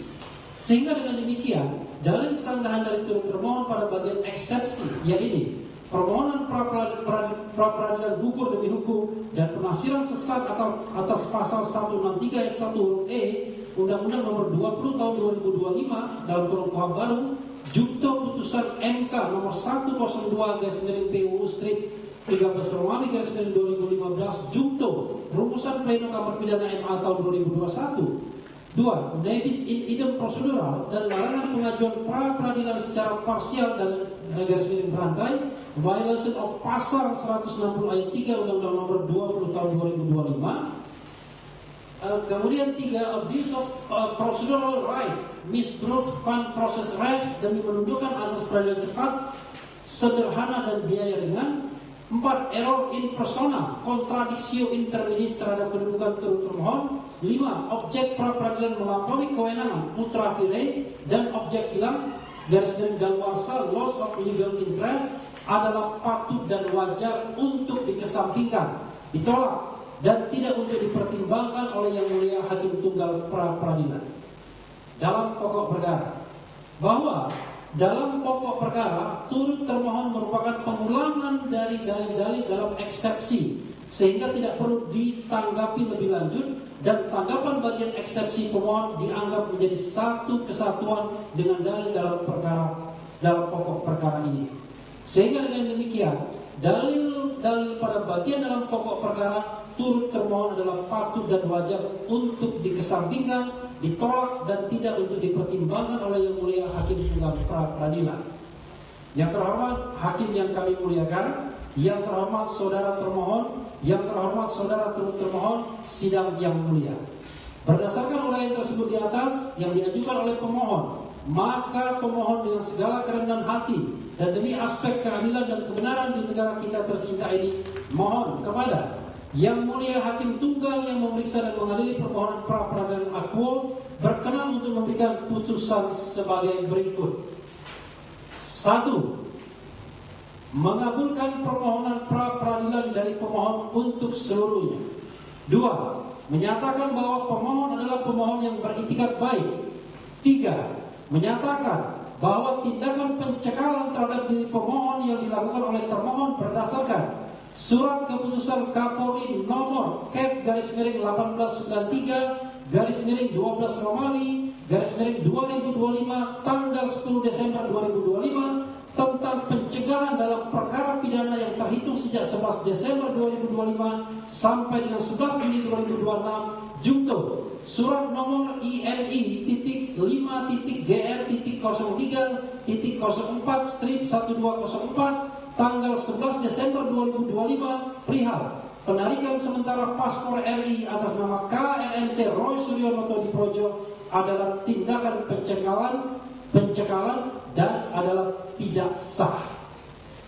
Sehingga dengan demikian, dalil sanggahan dari turut termohon pada bagian eksepsi, yaitu permohonan pra peradilan gugur demi hukum dan penafsiran sesat atau atas pasal 163 ayat 1 huruf E Undang-Undang Nomor 20 Tahun 2025 dalam kurung KUHP baru, jungto putusan MK Nomor 102/PUU Strip 13 Romawi /2015 jungto rumusan pleno Kamar Pidana MA tahun 2021 2. Nebis in idem prosedural dan larangan pengajuan pra peradilan secara parsial dan garis miring berantai, violation of pasal 160 ayat 3 Undang-Undang Nomor 20 Tahun 2025. Kemudian 3. Abuse of procedural right, misbruikkan proses recht demi menundukkan asas peradilan cepat, sederhana dan biaya ringan. 4. Error in persona, contradictio in terminis terhadap kedudukan turut termohon. 5. Objek pra peradilan melampaui kewenangan ultra vires dan objek hilang garis miring daluarsa loss of legal interest adalah patut dan wajar untuk dikesampingkan, ditolak dan tidak untuk dipertimbangkan oleh Yang Mulia Hakim Tunggal pra peradilan. Dalam pokok perkara, bahwa dalam pokok perkara turut termohon merupakan pengulangan dari dalil-dalil dalam eksepsi sehingga tidak perlu ditanggapi lebih lanjut, dan tanggapan bagian eksepsi pemohon dianggap menjadi satu kesatuan dengan dalil dalam pokok perkara ini. Sehingga dengan demikian dalil-dalil pada bagian dalam pokok perkara turut termohon adalah patut dan wajar untuk dikesampingkan, ditolak dan tidak untuk dipertimbangkan oleh Yang Mulia Hakim Tunggal pra peradilan. Yang terhormat hakim yang kami muliakan, yang terhormat saudara termohon, yang terhormat saudara turut termohon, sidang yang mulia. Berdasarkan uraian tersebut di atas yang diajukan oleh pemohon, maka pemohon dengan segala kerendahan hati dan demi aspek keadilan dan kebenaran di negara kita tercinta ini, mohon kepada Yang Mulia Hakim Tunggal yang memeriksa dan mengadili permohonan pra peradilan akuo berkenan untuk memberikan putusan sebagai berikut. 1. Mengabulkan permohonan pra peradilan dari pemohon untuk seluruhnya. 2. Menyatakan bahwa pemohon adalah pemohon yang beritikat baik. 3. Menyatakan bahwa tindakan pencekalan terhadap diri pemohon yang dilakukan oleh termohon berdasarkan Surat Keputusan Kapolri nomor /1893/12 Romawi /2025 tanggal 10 Desember 2025 tentang pencegahan dalam perkara pidana yang terhitung sejak 11 Desember 2025 sampai dengan 11 Juni 2026 junto surat nomor IMI-GR.03/1204 tanggal 11 Desember 2025 perihal penarikan sementara paspor RI atas nama KRMT Roy Suryonoto Diprojo adalah tindakan pencekalan dan adalah tidak sah.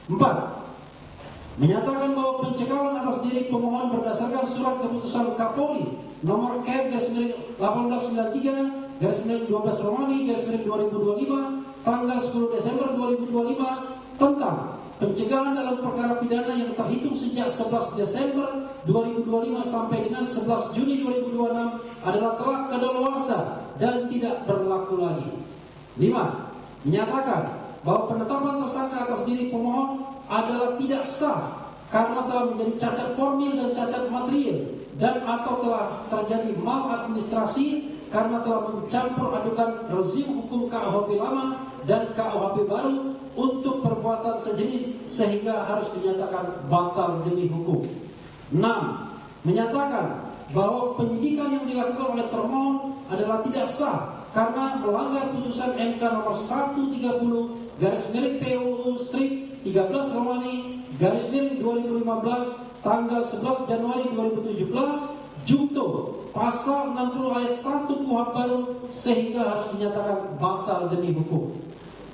4. Menyatakan bahwa pencekalan atas diri pemohon berdasarkan surat keputusan Kapolri nomor K/1893/12 Romawi /2025 tanggal 10 Desember 2025 tentang pencegahan dalam perkara pidana yang terhitung sejak 11 Desember 2025 sampai dengan 11 Juni 2026 adalah telah kadaluarsa dan tidak berlaku lagi. 5. Menyatakan bahwa penetapan tersangka atas diri pemohon adalah tidak sah karena telah menjadi cacat formil dan cacat material dan atau telah terjadi maladministrasi karena telah mencampur adukan rezim hukum KUHP lama dan KUHP baru untuk perbuatan sejenis sehingga harus dinyatakan batal demi hukum. 6. Menyatakan bahwa penyidikan yang dilakukan oleh termohon adalah tidak sah karena melanggar putusan MK nomor 130/PUU/13 Romawi /2015 tanggal 11 Januari 2017 junto pasal 60 ayat 1 KUHP baru sehingga harus dinyatakan batal demi hukum.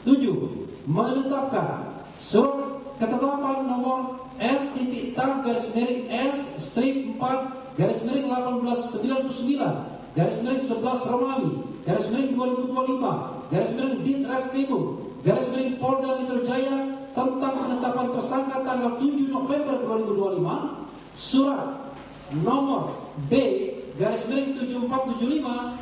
7. Menetapkan surat ketetapan nomor S.4/1899/11 Romawi /2025 Dit Reskrimum Polda Metro Jaya tentang penetapan tersangka tanggal 7 November 2025, surat nomor B/7475/3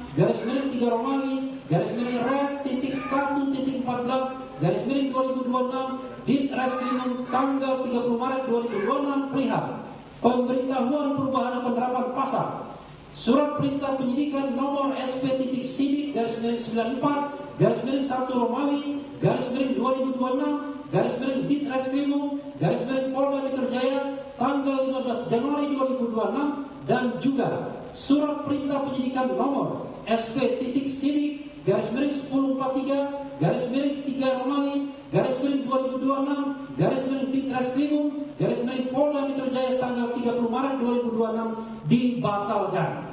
Romawi /Res.1.14/2026 Dit Reskrimum tanggal 30 Maret 2026 perihal pemberitahuan perubahan penerapan pasal, surat perintah penyidikan nomor SP.Sidik/94/1 Romawi /2026 Dit Reskrimum Polda Metro Jaya tanggal 15 Januari 2026 dan juga surat perintah penyidikan nomor SP.Sidik-1043 Romawi /2026 /Ditreskrimum Polda Metro Jaya tanggal 30 Maret 2026 dibatalkan.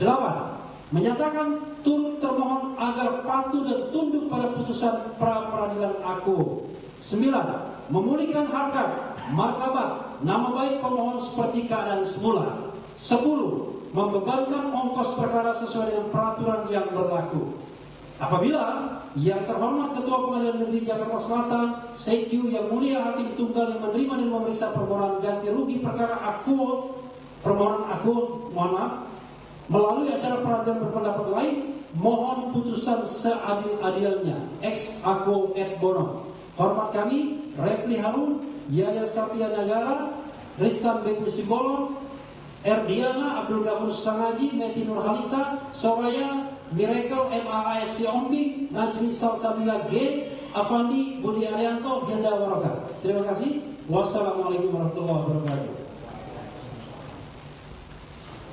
8. Menyatakan turut termohon agar patuh dan tunduk pada putusan pra-peradilan aku. 9. Memulihkan harkat, martabat, nama baik pemohon seperti keadaan semula. 10. Membebankan ongkos perkara sesuai dengan peraturan yang berlaku. Apabila yang terhormat Ketua Pengadilan Negeri Jakarta Selatan, CQ yang mulia Hakim Tunggal yang menerima dan memeriksa permohonan ganti rugi perkara permohonan aku, melalui acara peradilan berpendapat lain, mohon putusan seadil-adilnya. Ex Ako et Bono. Hormat kami, Refli Harun, Yaya Satya Nagara, Ristan Bebu Simbolon, Erdiana, Abdul Ghafur Sangaji, Meti Nurhalisa, Soraya, Miracle MAASC Ombing, Najmi Salsabila G, Afandi Budi Arianto, Hilda Waroka. Terima kasih. Wassalamualaikum warahmatullahi wabarakatuh.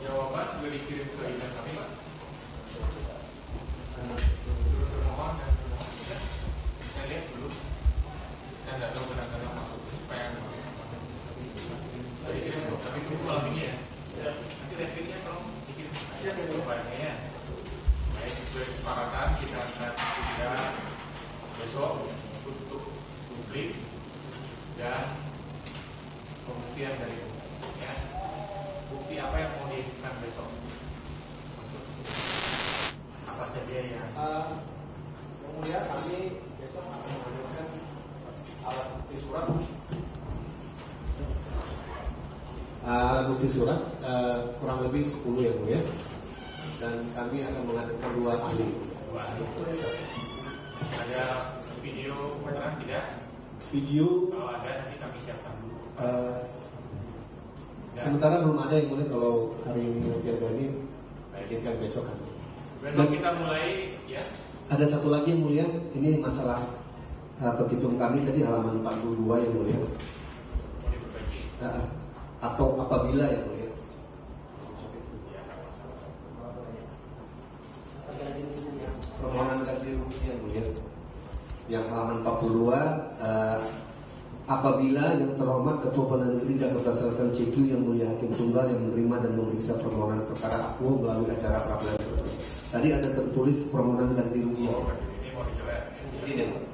Jawaban sudah dikirim ke email kami, Pak. Saya lihat dulu. Saya tidak tahu kadang-kadang masuk supaya saya dikirim dulu. Tapi tunggu malam ini ya. Nanti rekeningnya tolong dikirim aja jawabannya ya. Baik, sesuai kesepakatan kita akan tunda besok untuk publik dan pembuktian dari ya. Bukti apa yang mau diinginkan besok? Apa saja yang Kemudian kami besok akan menghadirkan alat bukti surat. Alat bukti surat kurang lebih 10 ya Bu ya. Dan kami akan menghadirkan 2 ahli. Ada video keterangan tidak? Video Kalau ada nanti kami siapkan dulu. sementara belum ada yang boleh, kalau hari ini ini izinkan besok kan. Besok kita mulai ya. Ada satu lagi yang mulia, ini masalah petitum kami tadi halaman 42 yang mulia. Mau diperbaiki. Atau apabila yang mulia. Permohonan ganti rugi yang mulia. Yang halaman 42 apabila yang terhormat Ketua Pengadilan Negeri Jakarta Selatan CQ yang mulia Hakim Tunggal yang menerima dan memeriksa permohonan perkara aku melalui acara pra-peradilan. Tadi ada tertulis permohonan ganti rugi. Ini mau dicoret. Ini.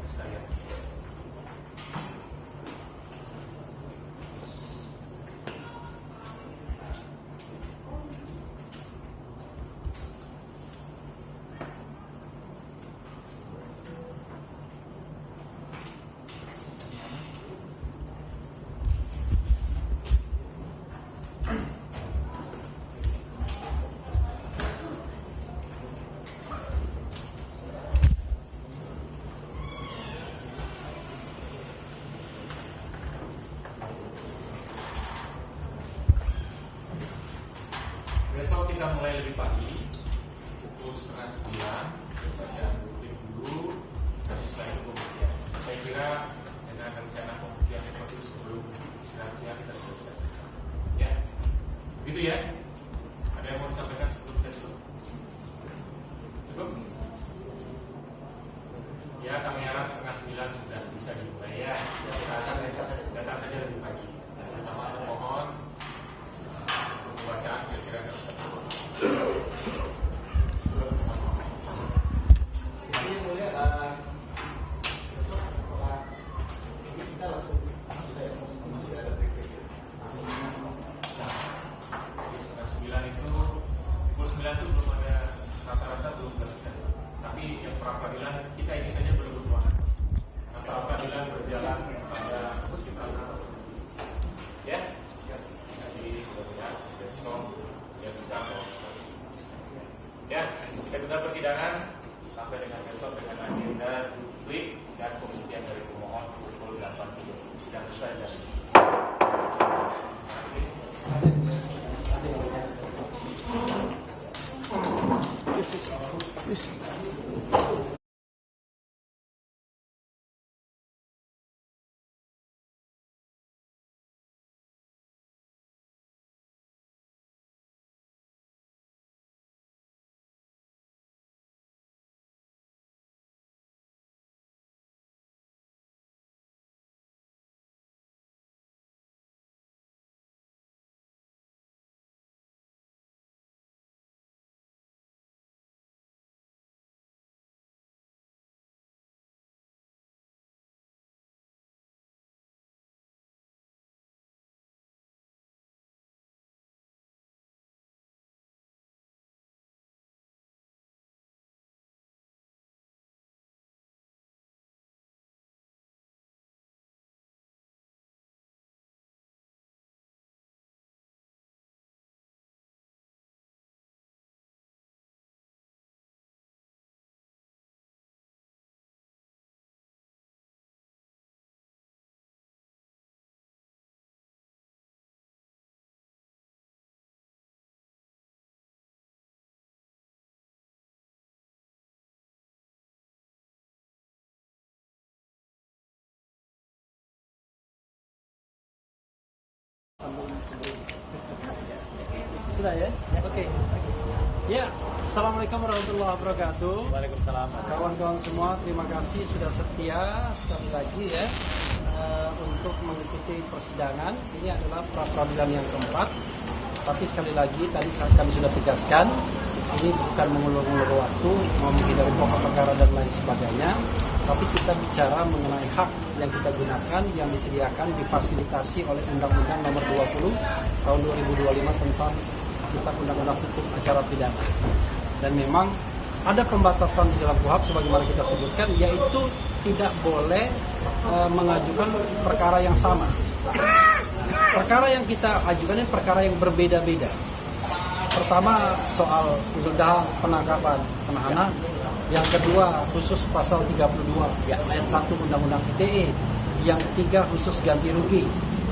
Sekalian. Besok kita mulai lebih pagi, pukul 8:30. Biasanya publik dulu, dan setelah itu pembuktian. Saya kira dengan rencana pembuktian itu sebelum istirahat siang kita sudah bisa selesai. Ya, begitu ya. Ada yang mau disampaikan sebelum saya tutup? Cukup? Ya, kami harap 8:30 sudah bisa dimulai ya. Datang saja lebih pagi. Pertama termohon pembacaan saya kira akan Ini mulia besok setelah ini kita langsung sudah ada break. Jadi setengah 9 itu, pukul 9 itu belum ada, rata-rata belum berjalan. Tapi yang pra-peradilan kita ini saja belum berjualan. Pra-peradilan berjalan pada sekitar ya. Sudah ya? Oke. Ya, Assalamualaikum warahmatullahi wabarakatuh. Waalaikumsalam. Kawan-kawan semua, terima kasih sudah setia sekali lagi ya untuk mengikuti persidangan. Ini adalah pra peradilan yang keempat. Tapi sekali lagi tadi kami sudah tegaskan, ini bukan mengulur-ulur waktu, menghindari pokok perkara dan lain sebagainya. Tapi kita bicara mengenai hak yang kita gunakan, yang disediakan, difasilitasi oleh Undang-Undang Nomor 20 Tahun 2025 tentang Kitab Undang-Undang Hukum Acara Pidana. Dan memang ada pembatasan di dalam KUHP sebagaimana kita sebutkan, yaitu tidak boleh mengajukan perkara yang sama. Perkara yang kita ajukan ini perkara yang berbeda-beda. Pertama soal penggeledahan, penangkapan, penahanan. Yang kedua khusus pasal 32 ayat 1 Undang-Undang ITE. Yang ketiga khusus ganti rugi.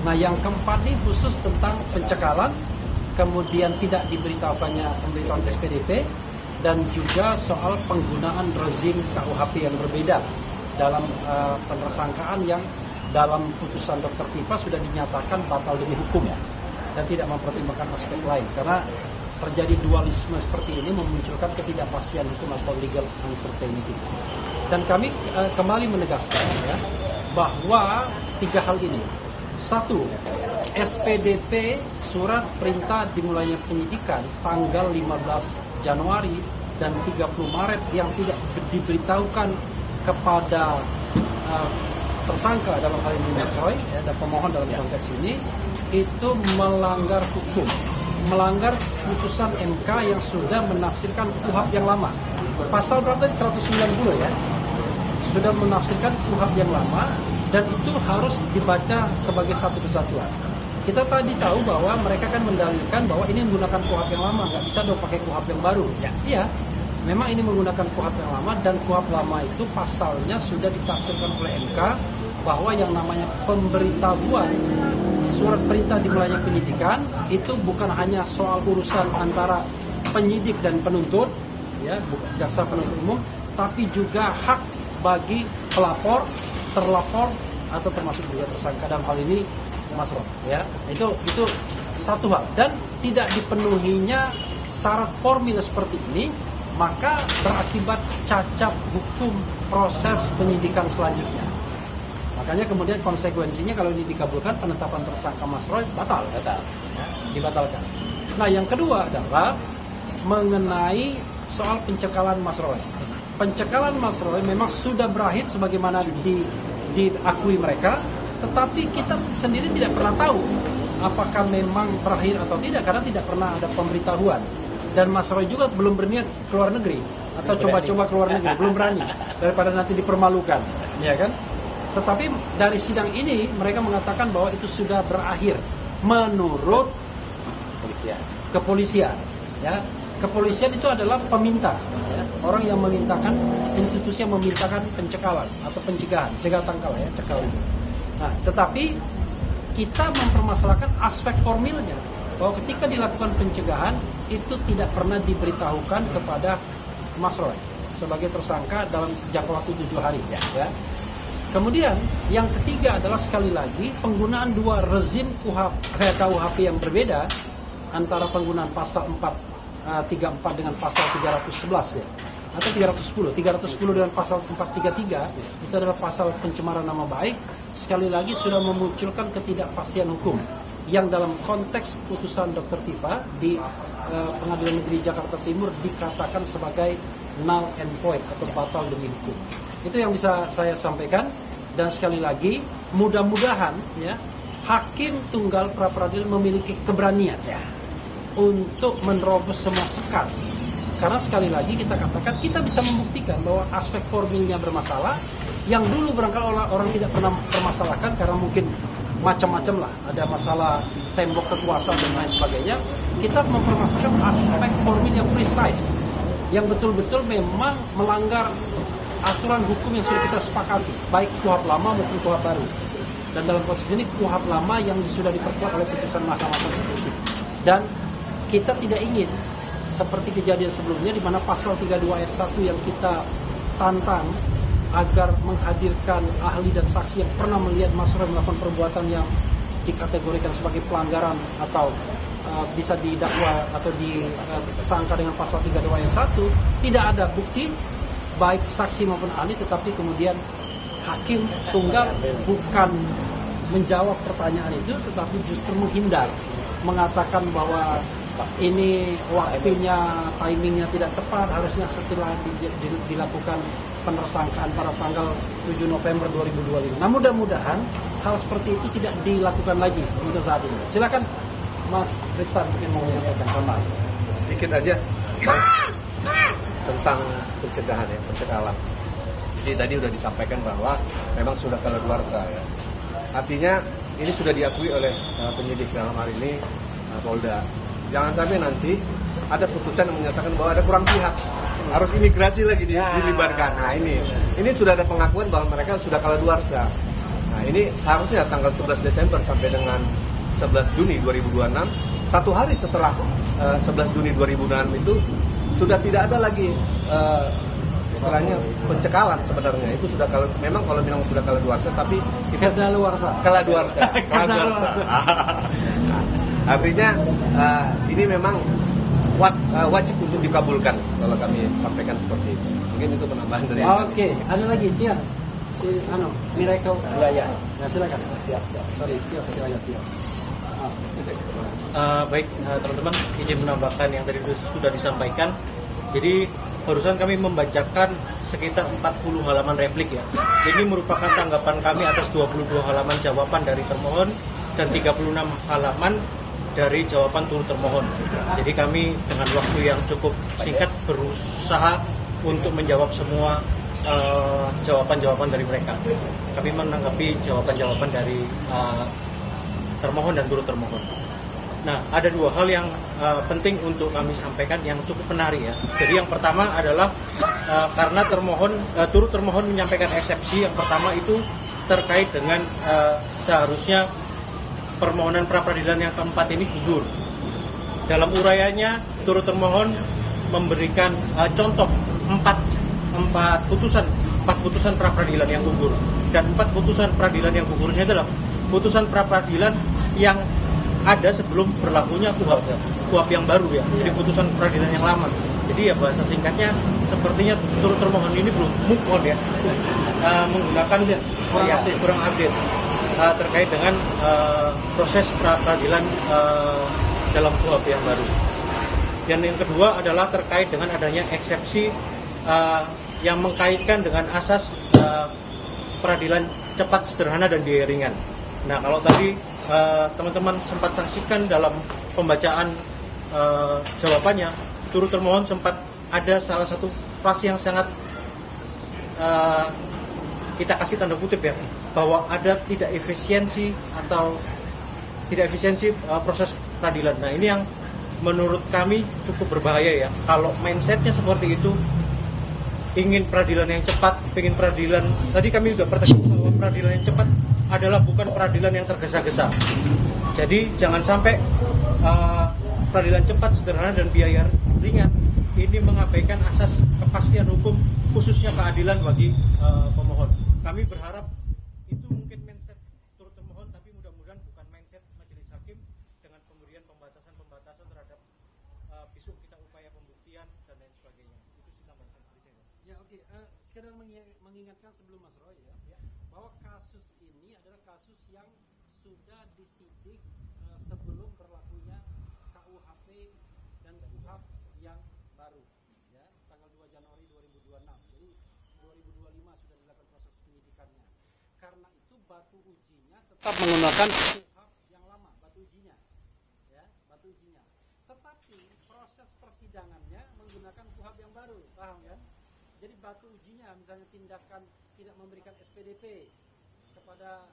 Nah yang keempat ini khusus tentang pencekalan, kemudian tidak diberitahukannya pemberitahuan SPDP, dan juga soal penggunaan rezim KUHP yang berbeda dalam penersangkaan yang dalam putusan Dr. Tifa sudah dinyatakan batal demi hukum dan tidak mempertimbangkan aspek lain, karena terjadi dualisme seperti ini memunculkan ketidakpastian hukum atau legal uncertainty. Dan kami kembali menegaskan bahwa tiga hal ini. Satu, SPDP surat perintah dimulainya penyidikan tanggal 15 Januari dan 30 Maret yang tidak diberitahukan kepada tersangka dalam hal ini Mas Roy dan pemohon dalam konteks ini, itu melanggar hukum, melanggar putusan MK yang sudah menafsirkan KUHP yang lama. Pasal berapa tadi? 190 ya. Sudah menafsirkan KUHP yang lama, dan itu harus dibaca sebagai satu kesatuan. Kita tadi tahu bahwa mereka kan mendalilkan bahwa ini menggunakan KUHP yang lama, nggak bisa dong pakai KUHP yang baru. Iya, memang ini menggunakan KUHP yang lama, dan KUHP lama itu pasalnya sudah ditafsirkan oleh MK bahwa yang namanya pemberitahuan surat perintah dimulainya penyidikan itu bukan hanya soal urusan antara penyidik dan penuntut, ya, jaksa penuntut umum, tapi juga hak bagi pelapor, terlapor atau termasuk juga tersangka dalam hal ini Mas Rob, ya. Itu satu hal, dan tidak dipenuhinya syarat formil seperti ini, maka berakibat cacat hukum proses penyidikan selanjutnya. Makanya kemudian konsekuensinya kalau ini dikabulkan, penetapan tersangka Mas Roy batal. Ya, dibatalkan. Nah yang kedua adalah mengenai soal pencekalan Mas Roy. Pencekalan Mas Roy memang sudah berakhir sebagaimana diakui mereka, tetapi kita sendiri tidak pernah tahu apakah memang berakhir atau tidak, karena tidak pernah ada pemberitahuan. Dan Mas Roy juga belum berniat keluar negeri atau coba-coba keluar negeri, belum berani, daripada nanti dipermalukan, ya kan? Tetapi dari sidang ini mereka mengatakan bahwa itu sudah berakhir menurut kepolisian. Ya, kepolisian itu adalah peminta, ya, orang yang memintakan, institusi yang memintakan pencekalan atau pencegahan, cegah tangkal ya, cekal itu. Nah, tetapi kita mempermasalahkan aspek formilnya, bahwa ketika dilakukan pencegahan itu tidak pernah diberitahukan kepada Mas Roy sebagai tersangka dalam jangka waktu 7 hari, ya. Kemudian yang ketiga adalah sekali lagi penggunaan dua rezim KUHP yang berbeda, antara penggunaan pasal 434 dengan pasal 311 ya, atau 310 dengan pasal 433 itu adalah pasal pencemaran nama baik. Sekali lagi sudah memunculkan ketidakpastian hukum yang dalam konteks putusan Dr. Tifa di Pengadilan Negeri Jakarta Timur dikatakan sebagai null and void atau batal demi hukum. Itu yang bisa saya sampaikan, dan sekali lagi mudah-mudahan ya hakim tunggal pra peradilan memiliki keberanian untuk menerobos semua sekat. Karena sekali lagi kita katakan kita bisa membuktikan bahwa aspek formilnya bermasalah, yang dulu barangkali orang tidak pernah permasalahkan karena mungkin macam-macam lah, ada masalah tembok kekuasaan dan lain sebagainya. Kita mempermasalahkan aspek formil yang precise, yang betul-betul memang melanggar aturan hukum yang sudah kita sepakati, baik KUHP lama maupun KUHP baru. Dan dalam konteks ini KUHP lama yang sudah diperkuat oleh putusan Mahkamah Konstitusi. Dan kita tidak ingin seperti kejadian sebelumnya di mana pasal 32 ayat 1 yang kita tantang agar menghadirkan ahli dan saksi yang pernah melihat Mas Roy melakukan perbuatan yang dikategorikan sebagai pelanggaran atau bisa didakwa atau disangka dengan pasal 32 ayat 1, tidak ada bukti baik saksi maupun ahli, tetapi kemudian hakim tunggal bukan menjawab pertanyaan itu, tetapi justru menghindar, mengatakan bahwa ini waktunya, timingnya tidak tepat, harusnya setelah dilakukan penersangkaan pada tanggal 7 November 2025. Nah, mudah-mudahan hal seperti itu tidak dilakukan lagi untuk saat ini. Silakan Mas Tristan mungkin mau menyampaikan tambahan. Sedikit aja tentang pencegahan ya, pencekalan. Jadi tadi sudah disampaikan bahwa memang sudah kadaluarsa ya. Artinya ini sudah diakui oleh penyidik dalam hari ini Polda. Jangan sampai nanti ada putusan yang menyatakan bahwa ada kurang pihak, harus imigrasi lagi dilibatkan. Nah ini sudah ada pengakuan bahwa mereka sudah kadaluarsa. Nah ini seharusnya tanggal 11 Desember sampai dengan 11 Juni 2026, satu hari setelah 11 Juni 2026 itu sudah tidak ada lagi istilahnya pencekalan sebenarnya. Itu sudah memang kalau bilang sudah kadaluarsa, tapi kadaluarsa. Artinya ini memang wajib untuk dikabulkan kalau kami sampaikan seperti itu. Mungkin itu penambahan dari Oke, ada lagi Tia. Miracle. Ya, silakan. Sorry, Tia, silakan Tia. Baik, teman-teman, izin menambahkan yang tadi sudah disampaikan. Jadi barusan kami membacakan sekitar 40 halaman replik ya. Ini merupakan tanggapan kami atas 22 halaman jawaban dari termohon dan 36 halaman dari jawaban turut termohon. Jadi kami dengan waktu yang cukup singkat berusaha untuk menjawab semua jawaban-jawaban dari mereka. Kami menanggapi jawaban-jawaban dari termohon dan turut termohon. Nah, ada dua hal yang penting untuk kami sampaikan yang cukup menarik ya. Jadi yang pertama adalah karena turut termohon menyampaikan eksepsi. Yang pertama itu terkait dengan seharusnya permohonan pra-peradilan yang keempat ini gugur. Dalam uraiannya, turut termohon memberikan contoh empat putusan pra-peradilan yang gugur, dan 4 putusan peradilan yang gugurnya adalah putusan pra-peradilan yang ada sebelum berlakunya KUHP yang baru ya. Jadi putusan peradilan yang lama. Jadi ya bahasa singkatnya sepertinya turut termohon ini belum move on ya, menggunakan kurang update terkait dengan proses pra-peradilan dalam KUHP yang baru. Dan yang kedua adalah terkait dengan adanya eksepsi yang mengkaitkan dengan asas peradilan cepat, sederhana, dan biaya ringan. Nah, kalau tadi teman-teman sempat saksikan dalam pembacaan jawabannya, turut termohon sempat ada salah satu frase yang sangat kita kasih tanda kutip ya, bahwa ada tidak efisiensi proses peradilan. Nah, ini yang menurut kami cukup berbahaya ya. Kalau mindsetnya seperti itu, ingin peradilan yang cepat, ingin peradilan, tadi kami juga bertegas bahwa peradilan yang cepat adalah bukan peradilan yang tergesa-gesa. Jadi jangan sampai peradilan cepat, sederhana, dan biaya ringan ini mengabaikan asas kepastian hukum, khususnya keadilan bagi pemohon. Kami berharap itu mungkin mindset turut termohon, tapi mudah-mudahan bukan mindset majelis hakim dengan pemberian pembatasan terhadap besok kita upaya pembuktian dan lain sebagainya. Itu sih tambahan dari saya. Ya, oke. Sekedar mengingatkan sebelum Mas Roy ya, bahwa kasus ini adalah kasus yang sudah disidik sebelum berlakunya KUHP dan KUHP yang baru ya, tanggal 2 Januari 2026. Jadi 2025 sudah dilakukan proses penyidikannya. Karena itu batu ujinya tetap menggunakan KUHP yang lama, batu ujinya. Ya, batu ujinya. Tetapi proses persidangannya menggunakan KUHP yang baru, paham kan? Jadi batu ujinya misalnya tindakan tidak memberikan SPDP kepada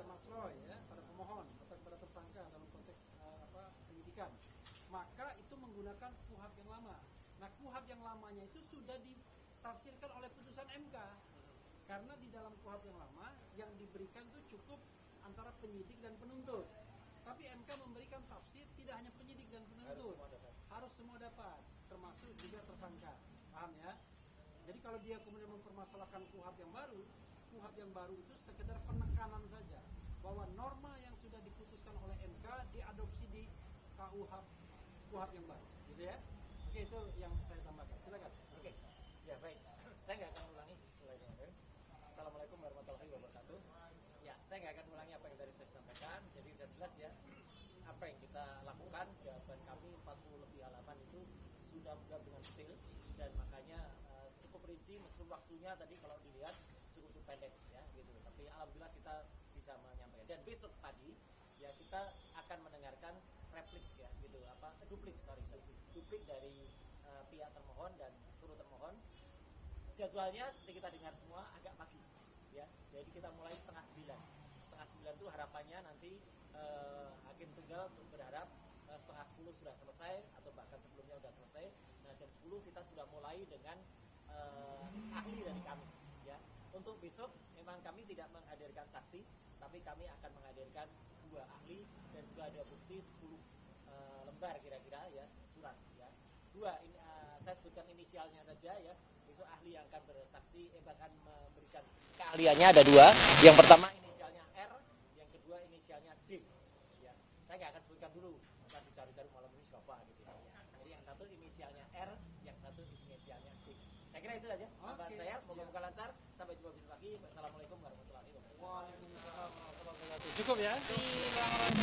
Mas Roy ya, pada pemohon atau kepada tersangka dalam konteks penyidikan, maka itu menggunakan KUHP yang lama. Nah, KUHP yang lamanya itu sudah ditafsirkan oleh putusan MK, karena di dalam KUHP yang lama yang diberikan itu cukup antara penyidik dan penuntut, tapi MK memberikan tafsir tidak hanya penyidik dan penuntut, harus semua dapat, termasuk juga tersangka, paham ya? Jadi kalau dia kemudian mempermasalahkan KUHP yang baru itu sekedar penekanan saja, bahwa norma yang sudah diputuskan oleh MK diadopsi di KUHP yang baru, gitu ya. Oke, itu yang saya tambahkan. Silakan. Oke, ya baik. Saya nggak akan ulangi. Assalamualaikum warahmatullahi wabarakatuh. Ya, saya nggak akan ulangi apa yang tadi saya sampaikan. Jadi sudah jelas ya apa yang kita lakukan. Jawaban kami 40 lebih halaman itu sudah menjawab dengan detail dan makanya cukup rinci meskipun waktunya tadi kalau dilihat cukup pendek ya gitu. Tapi alhamdulillah kita bisa menyampaikan. Dan besok pagi ya kita akan mendengarkan replik ya gitu duplik dari pihak termohon dan turut termohon. Jadwalnya seperti kita dengar semua agak pagi ya. Jadi kita mulai setengah 9 itu harapannya nanti hakim tunggal berharap setengah 10 sudah selesai atau bahkan sebelumnya sudah selesai. Nah jam 10 kita sudah mulai dengan ahli dari kami ya. Untuk besok memang kami tidak menghadirkan saksi, tapi kami akan menghadirkan 2 ahli dan juga ada bukti 10 lembar kira-kira ya surat ya. 2 ini saya sebutkan inisialnya saja ya. Besok ahli yang akan bersaksi akan memberikan keahliannya ada 2. Yang pertama inisialnya R, yang kedua inisialnya D. Ya, saya nggak akan sebutkan dulu. Akan dicari-cari malam ini siapa gitu ya. Jadi yang satu inisialnya R, yang satu inisialnya D. Saya kira itu saja. Tambahan saya, moga-moga lancar. Sampai jumpa besok lagi. Assalamualaikum warahmatullahi wabarakatuh. Waalaikumsalam warahmatullahi wabarakatuh. Cukup ya? Bang Ron,